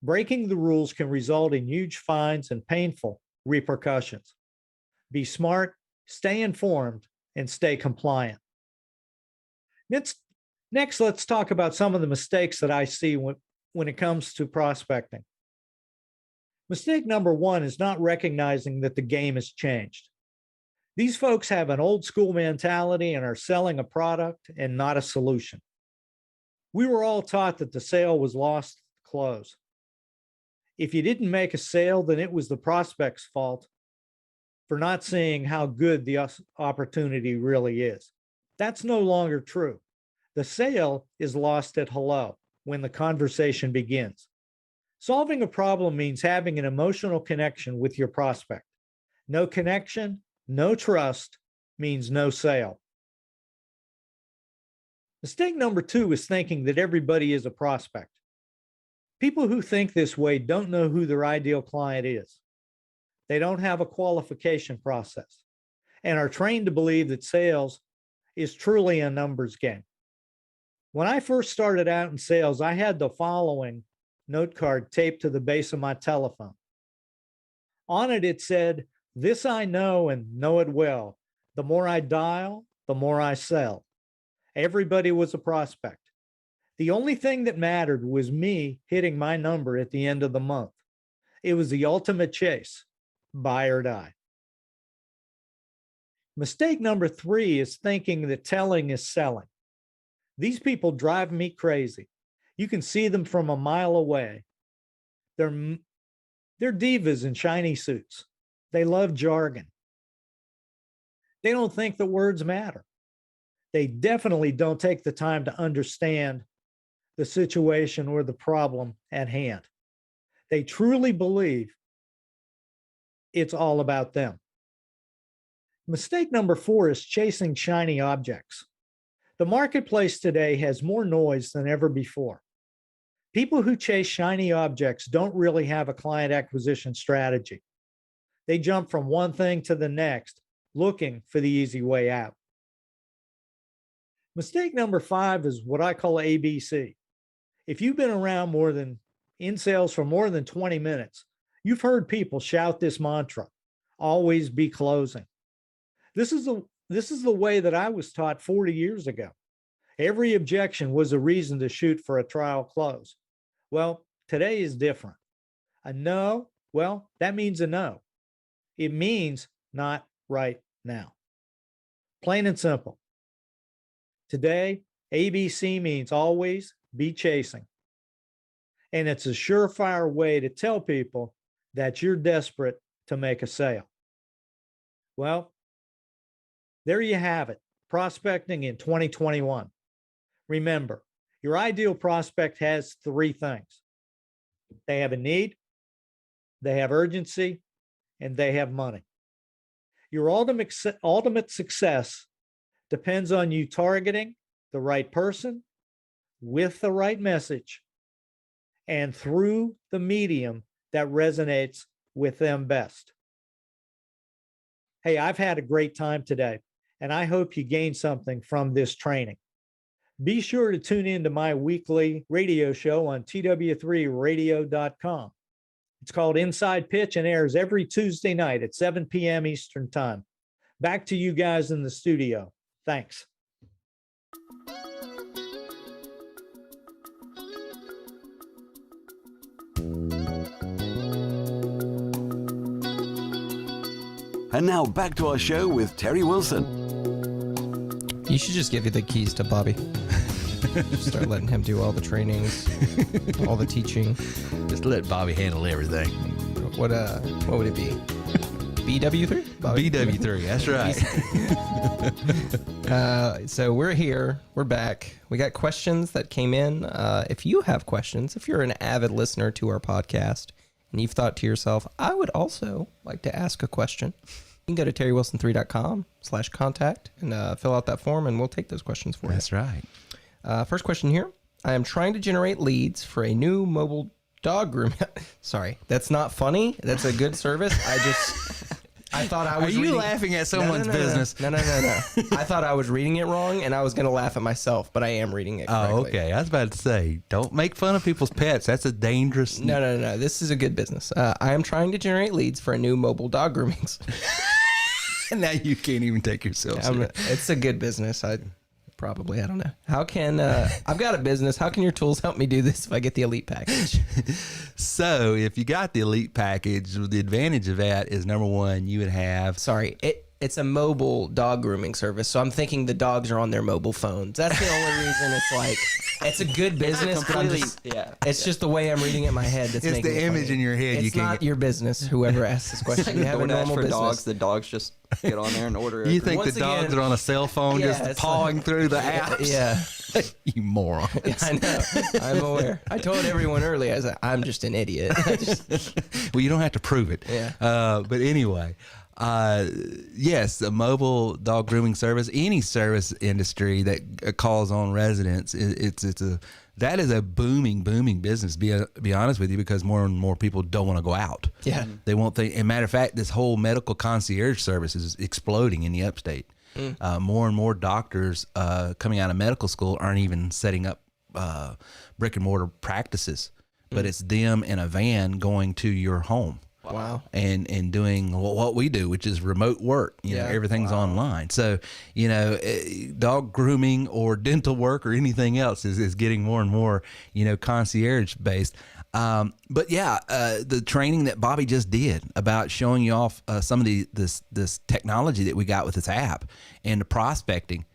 Breaking the rules can result in huge fines and painful repercussions. Be smart, stay informed, and stay compliant. Next, let's talk about some of the mistakes that I see when it comes to prospecting. Mistake number one is not recognizing that the game has changed. These folks have an old school mentality and are selling a product and not a solution. We were all taught that the sale was lost at the close. If you didn't make a sale, then it was the prospect's fault for not seeing how good the opportunity really is. That's no longer true. The sale is lost at hello when the conversation begins. Solving a problem means having an emotional connection with your prospect. No connection, no trust means no sale. Mistake number two is thinking that everybody is a prospect. People who think this way don't know who their ideal client is. They don't have a qualification process and are trained to believe that sales is truly a numbers game. When I first started out in sales, I had the following note card taped to the base of my telephone. On it, it said, "This I know and know it well. The more I dial, the more I sell." Everybody was a prospect. The only thing that mattered was me hitting my number at the end of the month. It was the ultimate chase, buy or die. Mistake number three is thinking that telling is selling. These people drive me crazy. You can see them from a mile away. They're divas in shiny suits. They love jargon. They don't think the words matter. They definitely don't take the time to understand the situation or the problem at hand. They truly believe it's all about them. Mistake number four is chasing shiny objects. The marketplace today has more noise than ever before. People who chase shiny objects don't really have a client acquisition strategy. They jump from one thing to the next, looking for the easy way out. Mistake number five is what I call ABC. If you've been around in sales for more than 20 minutes, you've heard people shout this mantra: always be closing. This is the way that I was taught 40 years ago. Every objection was a reason to shoot for a trial close. Well, today is different. A no, well, that means a no. It means not right now. Plain and simple. Today, ABC means always be chasing. And it's a surefire way to tell people that you're desperate to make a sale. Well, there you have it, prospecting in 2021. Remember, your ideal prospect has three things. They have a need, they have urgency, and they have money. Your ultimate success depends on you targeting the right person with the right message and through the medium that resonates with them best. Hey, I've had a great time today, and I hope you gained something from this training. Be sure to tune in to my weekly radio show on tw3radio.com. It's called Inside Pitch and airs every Tuesday night at 7 p.m. Eastern Time. Back to you guys in the studio. Thanks. And now back to our show with Terry Wilson. You should just give you the keys to Bobby. Just start letting him do all the trainings, all the teaching. Just let Bobby handle everything. What would it be? BW3? Bobby? BW3, that's right. So we're here. We're back. We got questions that came in. If you have questions, if you're an avid listener to our podcast and you've thought to yourself, I would also like to ask a question, you can go to terrywilson3.com/contact and fill out that form, and we'll take those questions for you. That's right. First question here. I am trying to generate leads for a new mobile dog groom. Sorry, that's not funny. That's a good service. I thought I was. Are you reading... laughing at someone's business? No. I thought I was reading it wrong, and I was going to laugh at myself, but I am reading it correctly. Oh, okay. I was about to say, don't make fun of people's pets. That's a dangerous. No. This is a good business. I am trying to generate leads for a new mobile dog grooming. And now you can't even take yourself serious. It's a good business. I don't know. How can I've got a business. How can your tools help me do this if I get the elite package? So if you got the elite package, the advantage of that is, number one, you would have. Sorry, it's a mobile dog grooming service. So I'm thinking the dogs are on their mobile phones. That's the only reason it's like, it's a good business, but I'm just, it's just the way I'm reading it in my head. That's it's making the image in your head. It's not your business, whoever asked this question. You have a normal for business. dogs. The dogs just get on there and order. You think the dogs are on a cell phone just pawing through the apps? Yeah. You moron. I know. I'm aware. I told everyone earlier, I was like, I'm just an idiot. Well, you don't have to prove it. Yeah. But anyway, yes, a mobile dog grooming service, any service industry that calls on residents, that is a booming business. Be honest with you, because more and more people don't want to go out. Yeah. They won't think. As a matter of fact, this whole medical concierge service is exploding in the upstate. More and more doctors coming out of medical school aren't even setting up brick and mortar practices, but it's them in a van going to your home. Wow. And doing what we do, which is remote work. You know, everything's online. So, dog grooming or dental work or anything else is getting more and more, concierge based. But yeah, the training that Bobby just did about showing you off some of this technology that we got with this app and the prospecting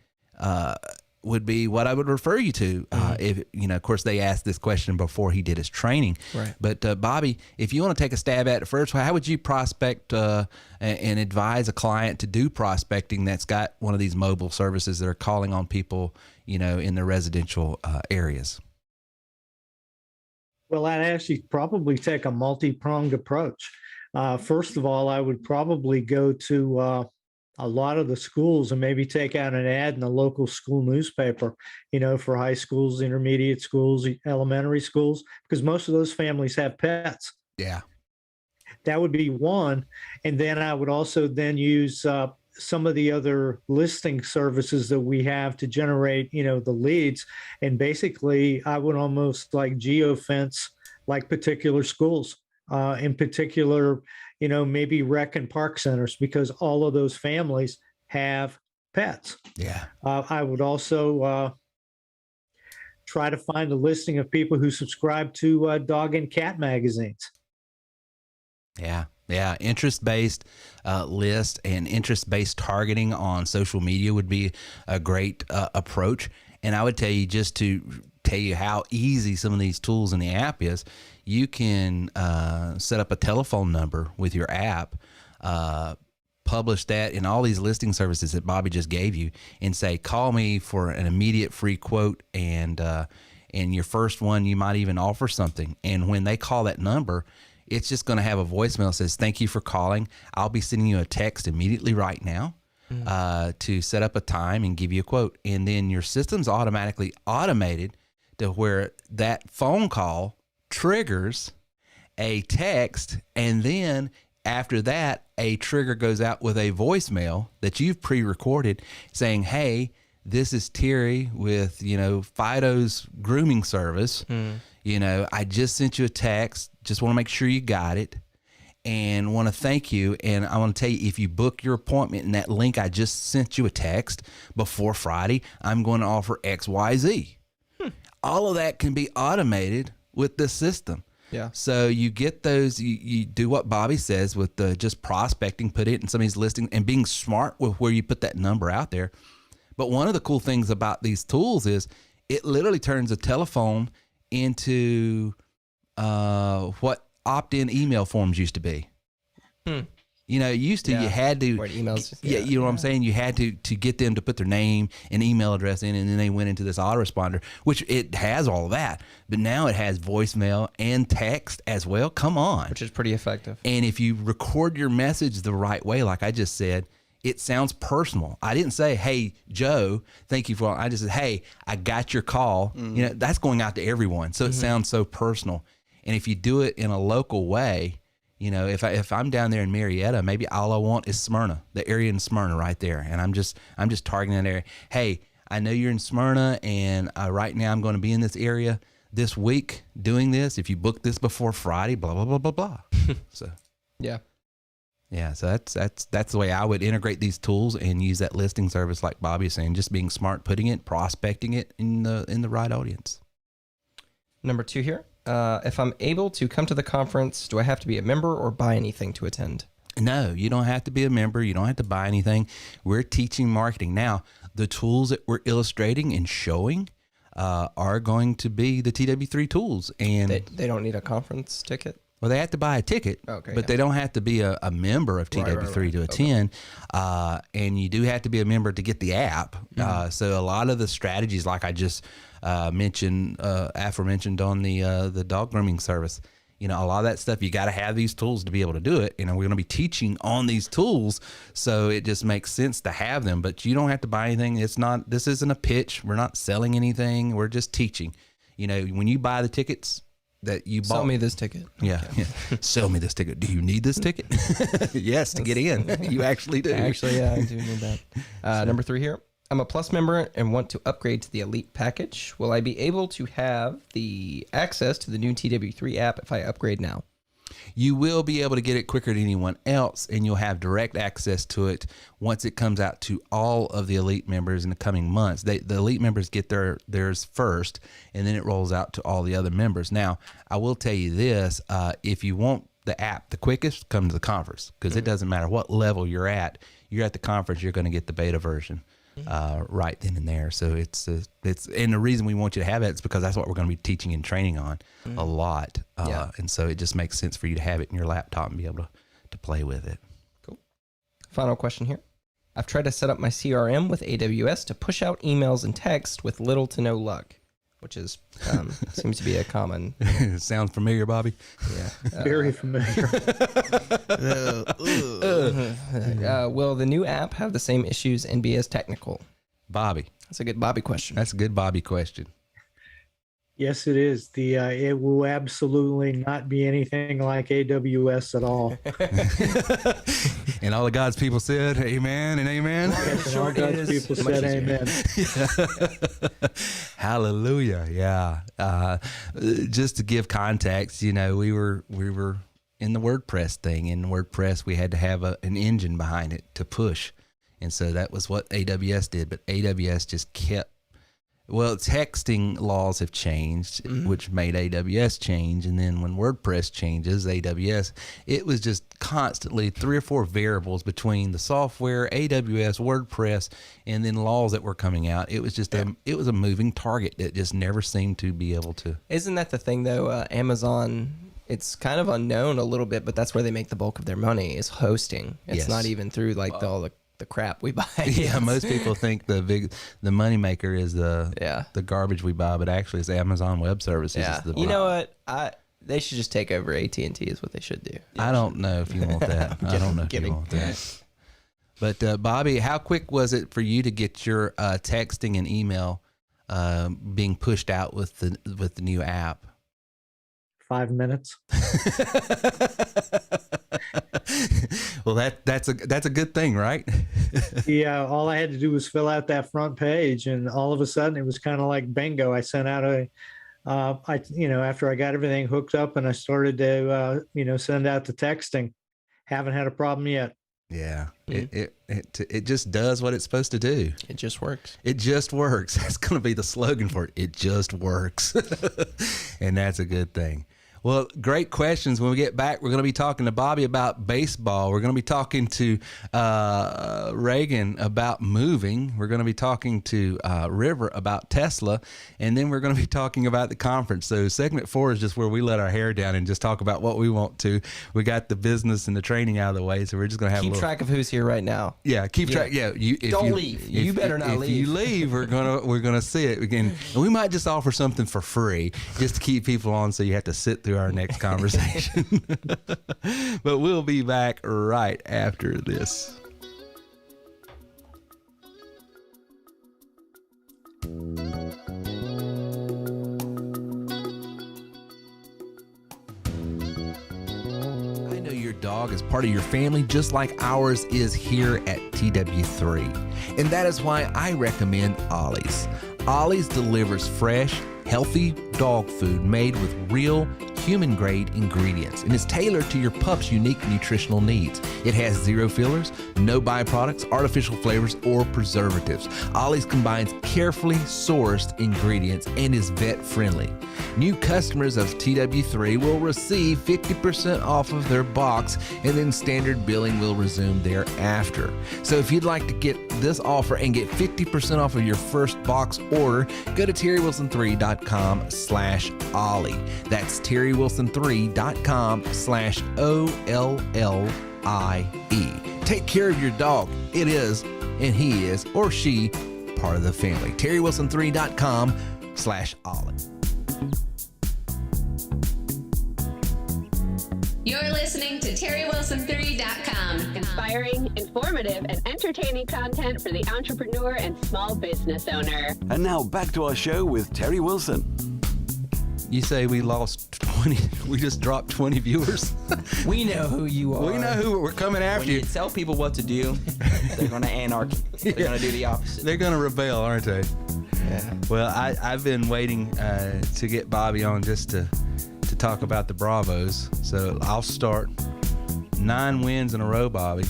would be what I would refer you to. If of course, they asked this question before he did his training. Right. But Bobby, if you want to take a stab at it first, how would you prospect and advise a client to do prospecting that's got one of these mobile services that are calling on people, in the residential areas? Well, I'd actually probably take a multi-pronged approach. First of all, I would probably go to a lot of the schools and maybe take out an ad in the local school newspaper, for high schools, intermediate schools, elementary schools, because most of those families have pets. Yeah. That would be one. And then I would also then use some of the other listing services that we have to generate, the leads. And basically, I would almost like geofence like particular schools, in particular, maybe rec and park centers, because all of those families have pets. Yeah. I would also try to find a listing of people who subscribe to dog and cat magazines. Yeah. Yeah. Interest-based list and interest-based targeting on social media would be a great approach. And I would tell you, just to tell you how easy some of these tools in the app is, you can set up a telephone number with your app, publish that in all these listing services that Bobby just gave you, and say, call me for an immediate free quote. And your first one, you might even offer something. And when they call that number, it's just going to have a voicemail that says, thank you for calling. I'll be sending you a text immediately right now to set up a time and give you a quote. And then your system's automatically automated to where that phone call triggers a text, and then after that, a trigger goes out with a voicemail that you've pre-recorded saying, hey, this is Terry with, Fido's grooming service. I just sent you a text. Just want to make sure you got it and want to thank you. And I want to tell you, if you book your appointment in that link I just sent you a text before Friday, I'm going to offer X, Y, Z. All of that can be automated with this system. Yeah. So you get those, you do what Bobby says with the just prospecting, put it in somebody's listing and being smart with where you put that number out there. But one of the cool things about these tools is it literally turns a telephone into what opt-in email forms used to be. You know, used to you had to emails. You know what I'm saying? You had to get them to put their name and email address in, and then they went into this autoresponder, which it has all of that. But now it has voicemail and text as well. Come on. Which is pretty effective. And if you record your message the right way, like I just said, it sounds personal. I didn't say, "Hey, Joe, thank you for," I just said, "Hey, I got your call." You know, that's going out to everyone. So it sounds so personal. And if you do it in a local way, you know, if I'm down there in Marietta, maybe all I want is Smyrna, the area in Smyrna right there. And I'm just targeting that area. Hey, I know you're in Smyrna, and right now I'm going to be in this area this week doing this. If you book this before Friday, blah, blah, blah, blah, blah. So, yeah. So that's the way I would integrate these tools and use that listing service, like Bobby is saying, just being smart, putting it, prospecting it in the right audience. Number 2 here. If I'm able to come to the conference, do I have to be a member or buy anything to attend? No, you don't have to be a member. You don't have to buy anything. We're teaching marketing. Now, the tools that we're illustrating and showing are going to be the TW3 tools. And they don't need a conference ticket? Well, they have to buy a ticket, but they don't have to be a member of TW3 to attend. And you do have to be a member to get the app. So a lot of the strategies, like I just aforementioned on the dog grooming service, you know, a lot of that stuff, you got to have these tools to be able to do it. And we're going to be teaching on these tools. So it just makes sense to have them, but you don't have to buy anything. This isn't a pitch. We're not selling anything. We're just teaching. You know, when you buy the tickets, that you bought. Sell me this ticket. Yeah. Sell me this ticket. Do you need this ticket? Yes, to get in. You actually do. Actually, yeah, I do need that. Number 3 here. I'm a Plus member and want to upgrade to the Elite package. Will I be able to have the access to the new TW3 app if I upgrade now? You will be able to get it quicker than anyone else, and you'll have direct access to it once it comes out to all of the Elite members in the coming months. The Elite members get theirs first, and then it rolls out to all the other members. Now, I will tell you this, if you want the app the quickest, come to the conference, because it doesn't matter what level you're at the conference, you're going to get the beta version right then and there. So it's and the reason we want you to have it is because that's what we're going to be teaching and training on a lot. And so it just makes sense for you to have it in your laptop and be able to play with it. Cool. Final question here. I've tried to set up my CRM with AWS to push out emails and text with little to no luck, which is seems to be a common. Sounds familiar, Bobby? Yeah. Very familiar. Will the new app have the same issues and be as technical? Bobby. That's a good Bobby question. That's a good Bobby question. Yes, it is. It will absolutely not be anything like AWS at all. And all of God's people said, "Amen and amen." Yes, all God's people said, "Amen." Hallelujah! Yeah. Just to give context, you know, we were in the WordPress thing. In WordPress, we had to have an engine behind it to push, and so that was what AWS did. But AWS just kept. Well, texting laws have changed, which made AWS change. And then when WordPress changes, AWS, it was just constantly 3 or 4 variables between the software, AWS, WordPress, and then laws that were coming out. It was just it was a moving target that just never seemed to be able to. Isn't that the thing, though? Amazon, it's kind of unknown a little bit, but that's where they make the bulk of their money is hosting. It's not even through like all the crap we buy. Yeah, most people think the money maker is the garbage we buy, but actually it's Amazon Web Services. Yeah. You know what? They should just take over AT&T is what they should do. I don't know if you want that. I don't know if you want that. But Bobby, how quick was it for you to get your texting and email being pushed out with the new app? 5 minutes. Well, that's a good thing, right? Yeah, all I had to do was fill out that front page, and all of a sudden it was kind of like bingo. I sent out after I got everything hooked up and I started to send out the texting. Haven't had a problem yet. Yeah, it just does what it's supposed to do. It just works. It just works. That's going to be the slogan for it. It just works, and that's a good thing. Well, great questions. When we get back, we're going to be talking to Bobby about baseball. We're going to be talking to Reagan about moving. We're going to be talking to River about Tesla. And then we're going to be talking about the conference. So segment 4 is just where we let our hair down and just talk about what we want to. We got the business and the training out of the way. So we're just going to have keep track of who's here right now. Yeah, keep track. Yeah, don't leave. You better not leave. If you leave, we're gonna see it again. And we might just offer something for free just to keep people on, so you have to sit through our next conversation. But we'll be back right after this. Dog is part of your family, just like ours is here at TW3. And that is why I recommend Ollie's. Ollie's delivers fresh, healthy dog food made with real human-grade ingredients and is tailored to your pup's unique nutritional needs. It has 0 fillers, no byproducts, artificial flavors, or preservatives. Ollie's combines carefully sourced ingredients and is vet-friendly. New customers of TW3 will receive 50% off of their box, and then standard billing will resume thereafter. So if you'd like to get this offer and get 50% off of your first box order, go to terrywilson3.com/Ollie. That's terrywilson3.com/OLLIE. Take care of your dog. It is, and he is, or she, part of the family. terrywilson3.com/Ollie. You're listening to terrywilson3.com. Inspiring, informative, and entertaining content for the entrepreneur and small business owner. And now back to our show with Terry Wilson. You say we lost 20, we just dropped 20 viewers? We know who you are. We know who we're coming after. When you tell people what to do, they're going to anarchy. They're going to do the opposite. They're going to rebel, aren't they? Yeah. Well, I've been waiting to get Bobby on just to talk about the Bravos. So I'll start. 9 wins in a row, Bobby.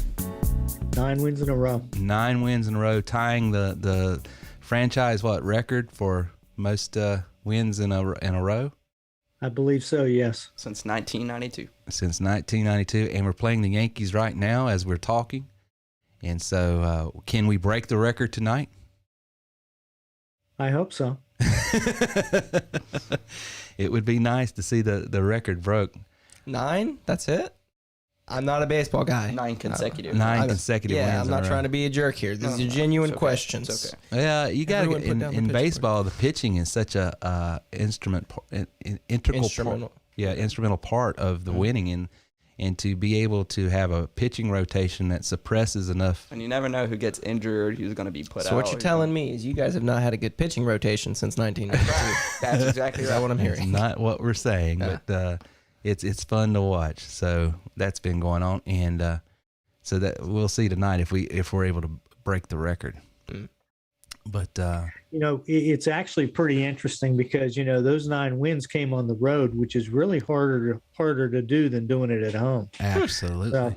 9 wins in a row. 9 wins in a row, tying the franchise record for most wins in a row? I believe so, yes. Since 1992. Since 1992, and we're playing the Yankees right now as we're talking. And so, can we break the record tonight? I hope so. It would be nice to see the record broke. 9? That's it? I'm not a baseball guy. 9 consecutive. 9 consecutive wins. Yeah, I'm not trying to be a jerk here. These are genuine questions. It's okay. Yeah, you got to in baseball. The pitching is such a instrumental part of the winning, and to be able to have a pitching rotation that suppresses enough. And you never know who gets injured, who's going to be put out. So what you're telling me is you guys have not had a good pitching rotation since 1992. That's exactly right. Is that what I'm hearing? It's not what we're saying, but it's fun to watch. So that's been going on, and so that we'll see tonight if we're able to break the record. But it's actually pretty interesting because those 9 wins came on the road, which is really harder to do than doing it at home. Absolutely. So,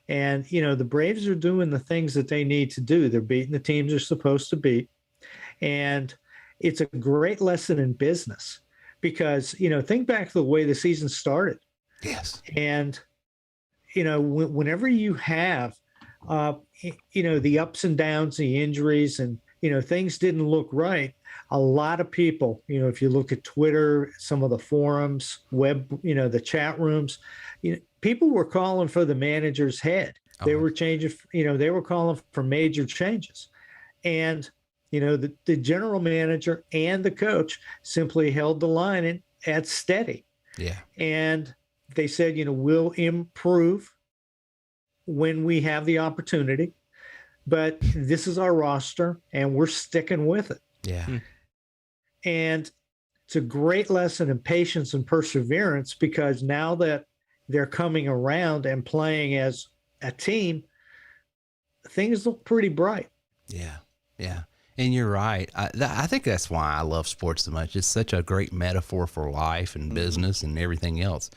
and the Braves are doing the things that they need to do. They're beating the teams they're supposed to beat, and it's a great lesson in business because think back to the way the season started. Yes. And whenever you have the ups and downs, the injuries, and things didn't look right. A lot of people, if you look at Twitter, some of the forums, the chat rooms, people were calling for the manager's head. They were changing, they were calling for major changes. And, the general manager and the coach simply held the line and at steady. Yeah. And they said, we'll improve when we have the opportunity. But this is our roster, and we're sticking with it. Yeah. And it's a great lesson in patience and perseverance because now that they're coming around and playing as a team, things look pretty bright. Yeah. Yeah. And you're right. I think that's why I love sports so much. It's such a great metaphor for life and business and everything else.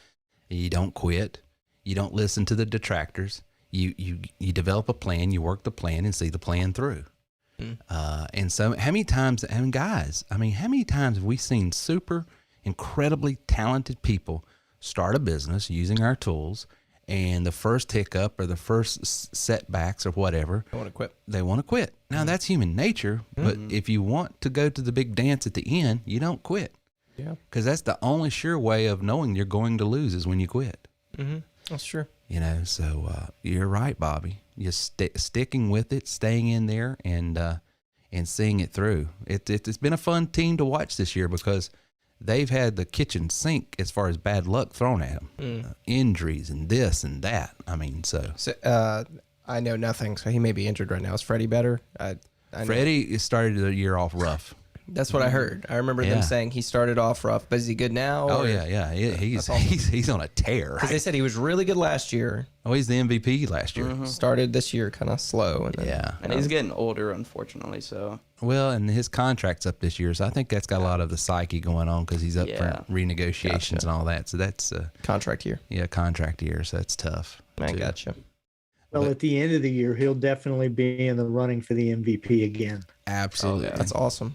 You don't quit. You don't listen to the detractors. You develop a plan, you work the plan, and see the plan through. And so, how many times have we seen super incredibly talented people start a business using our tools, and the first hiccup or the first setbacks or whatever, I want to quit. They want to quit. Now, that's human nature, but if you want to go to the big dance at the end, you don't quit. Yeah. Because that's the only sure way of knowing you're going to lose is when you quit. That's true. You know, so you're right, Bobby. Just sticking with it, staying in there, and seeing it through. It's been a fun team to watch this year because they've had the kitchen sink as far as bad luck thrown at them, injuries and this and that. I mean, so I know nothing, so he may be injured right now. Is Freddie better? I Freddie started the year off rough. That's what I heard. I remember them saying he started off rough, but is he good now? Oh, yeah. He's on a tear. Because they said he was really good last year. Oh, he's the MVP last year. Started this year kind of slow. And then, And he's getting older, unfortunately, so. Well, and his contract's up this year, so I think that's got a lot of the psyche going on because he's up for renegotiations and all that. So that's contract year. Yeah, contract year, so that's tough. I gotcha. Well, at the end of the year, he'll definitely be in the running for the MVP again. Absolutely. That's awesome.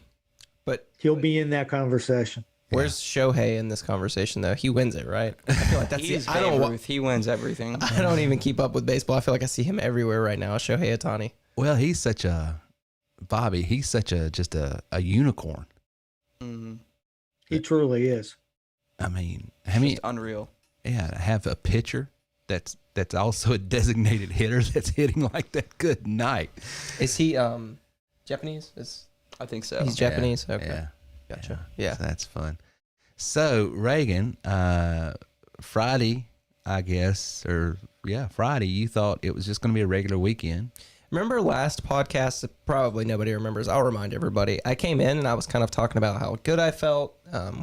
But he'll be in that conversation. Where's Shohei in this conversation, though? He wins it, right? I feel like that's He's Babe Ruth. He wins everything. I don't even keep up with baseball. I feel like I see him everywhere right now. Shohei Ohtani. Well, he's such a Bobby. He's such just a unicorn. He truly is. I mean, Just unreal. Yeah, to have a pitcher that's also a designated hitter that's hitting like that. Good night. Is he Japanese? I think so. He's Japanese. Okay. Yeah. Gotcha. Yeah. So that's fun. So Reagan, Friday, I guess, Friday, you thought it was just going to be a regular weekend. Remember last podcast? Probably nobody remembers. I'll remind everybody. I came in and I was kind of talking about how good I felt.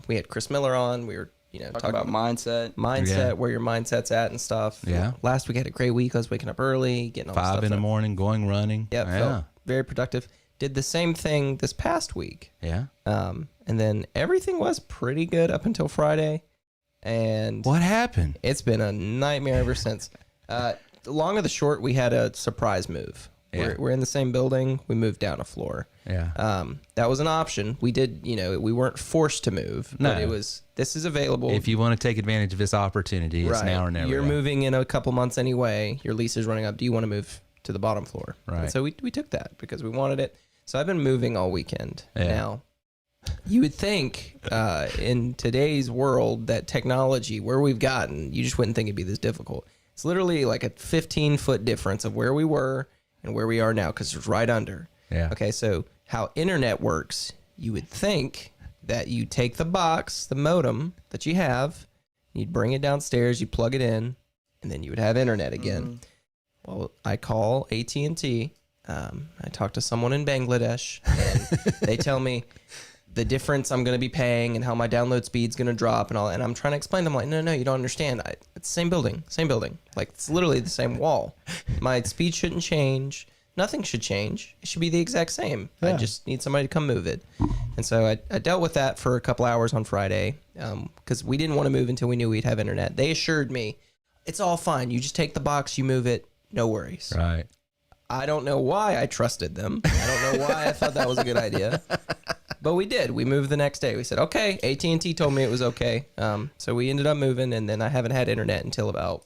We had Chris Miller on. We were, talking about mindset, where your mindset's at and stuff. Yeah. Last week I had a great week. I was waking up early, getting all the 5 stuff in the done. morning, going running. Yeah. Felt very productive. Did the same thing this past week. Yeah. And then everything was pretty good up until Friday. And what happened? It's been a nightmare ever since. Long or the short, we had a surprise move. Yeah. We're in the same building. We moved down a floor. Yeah. That was an option. We did, we weren't forced to move. No. But this is available. If you want to take advantage of this opportunity, it's now or never. You're moving in a couple months anyway. Your lease is running up. Do you want to move to the bottom floor? Right. And so we took that because we wanted it. So I've been moving all weekend. Yeah. Now, you would think in today's world that technology, where we've gotten, you just wouldn't think it'd be this difficult. It's literally like a 15-foot difference of where we were and where we are now because it's right under. Yeah. Okay, so how internet works, you would think that you take the box, the modem that you have, you'd bring it downstairs, you plug it in, and then you would have internet again. Well, I call AT&T. I talk to someone in Bangladesh, and they tell me the difference I'm going to be paying and how my download speed's going to drop and all. And I'm trying to explain to them, like, no, you don't understand. It's the same building. Like, it's literally the same wall. My speed shouldn't change. Nothing should change. It should be the exact same. Yeah. I just need somebody to come move it. And so I dealt with that for a couple hours on Friday because we didn't want to move until we knew we'd have internet. They assured me, it's all fine. You just take the box, you move it, no worries. Right. I don't know why I trusted them. I don't know why I thought that was a good idea. But we did. We moved the next day. We said, okay. AT&T told me it was okay. So we ended up moving, and then I haven't had internet until about,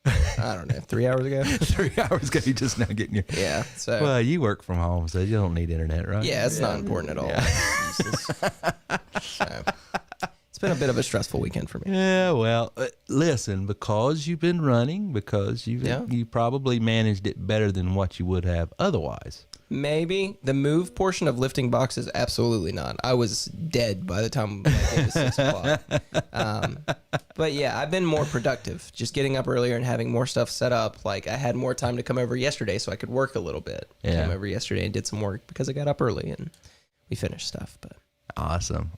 I don't know, 3 hours ago. 3 hours ago, you just now getting your... Yeah. So. Well, you work from home, so you don't need internet, right? Yeah, it's not important at all. Yeah. So, it's been a bit of a stressful weekend for me. Yeah, well, listen, because you've been running, because you probably managed it better than what you would have otherwise. Maybe. The move portion of lifting boxes, absolutely not. I was dead by the time it was 6 o'clock. But yeah, I've been more productive. Just getting up earlier and having more stuff set up. Like, I had more time to come over yesterday so I could work a little bit. Yeah. Came over yesterday and did some work because I got up early and we finished stuff. But Awesome.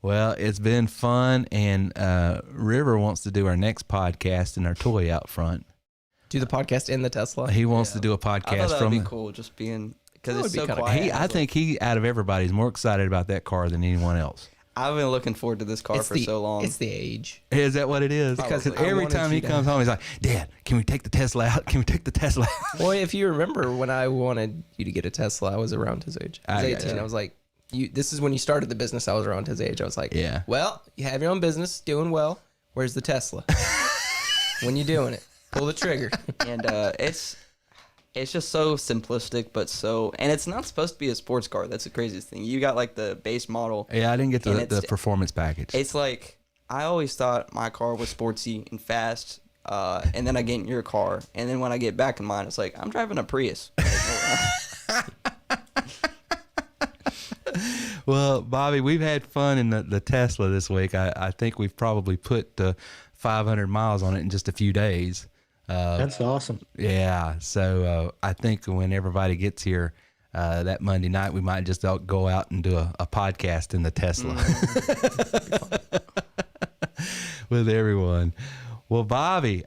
Well, it's been fun, and River wants to do our next podcast in our toy out front. Do the podcast in the Tesla? He wants to do a podcast I thought that'd from be cool, just being because That it's would be so kinda quiet. I think he, out of everybody, is more excited about that car than anyone else. I've been looking forward to this car for so long. It's the age. Is that what it is? Because Because I every wanted time you he to- comes home, he's like, Dad, can we take the Tesla out? Can we take the Tesla out? Well, if you remember when I wanted you to get a Tesla, I was around his age. I was I 18. gotcha. I was like, this is when you started the business. I was around his age. I was like, Yeah. well, you have your own business, doing well. Where's the Tesla? When you doing it, pull the trigger. And it's just so simplistic, but and it's not supposed to be a sports car. That's the craziest thing. You got like the base model. Yeah, I didn't get the performance package. It's like, I always thought my car was sportsy and fast, and then I get in your car, and then when I get back in mine, it's like, I'm driving a Prius. Well, Bobby, we've had fun in the Tesla this week. I think we've probably put 500 miles on it in just a few days. That's awesome. Yeah. So I think when everybody gets here that Monday night, we might just go out and do a podcast in the Tesla with everyone. Well, Bobby,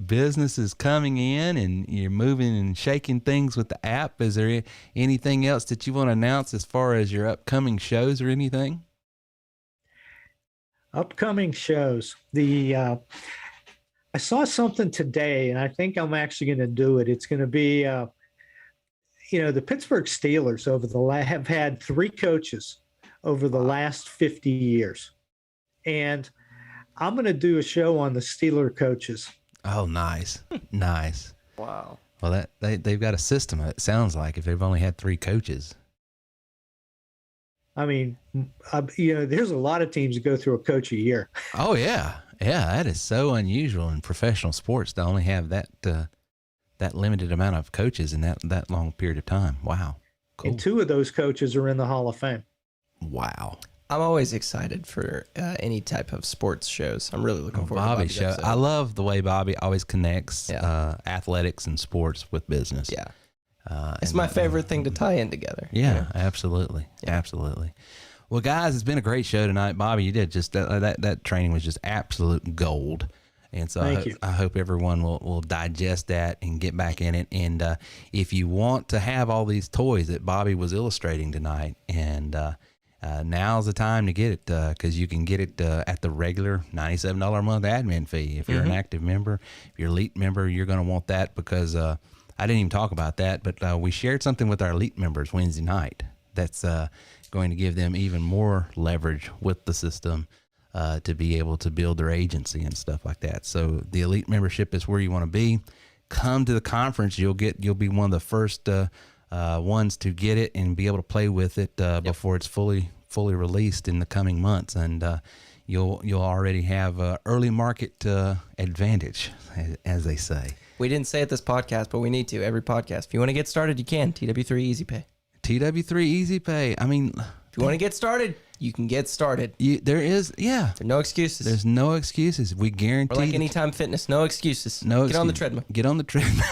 business is coming in and you're moving and shaking things with the app. Is there anything else that you want to announce as far as your upcoming shows or anything? Upcoming shows. I saw something today, and I think I'm actually going to do it. It's going to be, the Pittsburgh Steelers have had 3 coaches over the last 50 years. And I'm going to do a show on the Steeler coaches. Oh, nice. Nice. Wow. Well, they've got a system, it sounds like, if they've only had 3 coaches. I mean, there's a lot of teams that go through a coach a year. Oh, yeah. Yeah, that is so unusual in professional sports to only have that limited amount of coaches in that long period of time. Wow. Cool. And 2 of those coaches are in the Hall of Fame. Wow. I'm always excited for any type of sports shows. I'm really looking forward to Bobby's show. episode. I love the way Bobby always connects athletics and sports with business. Yeah. It's my favorite thing to tie in together. Yeah, absolutely. Yeah. Absolutely. Well, guys, it's been a great show tonight. Bobby, you did just that training was just absolute gold. And so I hope everyone will digest that and get back in it. And if you want to have all these toys that Bobby was illustrating tonight, and now's the time to get it, because you can get it at the regular $97 a month admin fee. If you're an active member, if you're an elite member, you're going to want that, because I didn't even talk about that, but we shared something with our elite members Wednesday night that's going to give them even more leverage with the system to be able to build their agency and stuff like that. So the elite membership is where you want to be. Come to the conference. You'll be one of the first ones to get it and be able to play with it before it's fully released in the coming months. And you'll already have early market advantage, as they say. We didn't say it this podcast, but we need to every podcast. If you want to get started, you can. TW3 Easy Pay. TW3 Easy Pay. I mean, if you want to get started, you can get started. There's no excuses. There's no excuses. We guarantee. Or like Anytime Fitness, no excuses. Get on the treadmill. Get on the treadmill.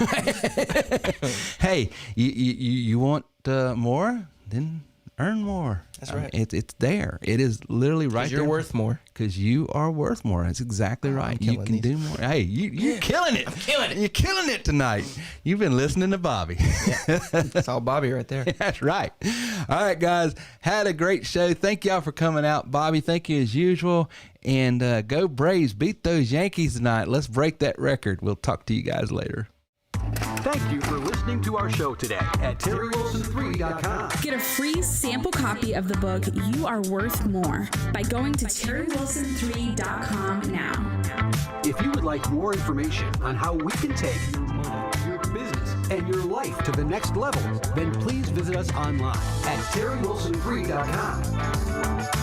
Hey, you want more? Then earn more. That's right. It's there. It is literally right there. You're worth more. Because you are worth more. That's exactly right. You can do more. Hey, you're killing it. I'm killing it. You're killing it tonight. You've been listening to Bobby. That's all Bobby right there. That's right. All right, guys. Had a great show. Thank y'all for coming out. Bobby, thank you as usual. And go Braves. Beat those Yankees tonight. Let's break that record. We'll talk to you guys later. Thank you for listening to our show today at TerryWilson3.com. Get a free sample copy of the book You Are Worth More by going to TerryWilson3.com now. If you would like more information on how we can take your money, your business, and your life to the next level, then please visit us online at TerryWilson3.com.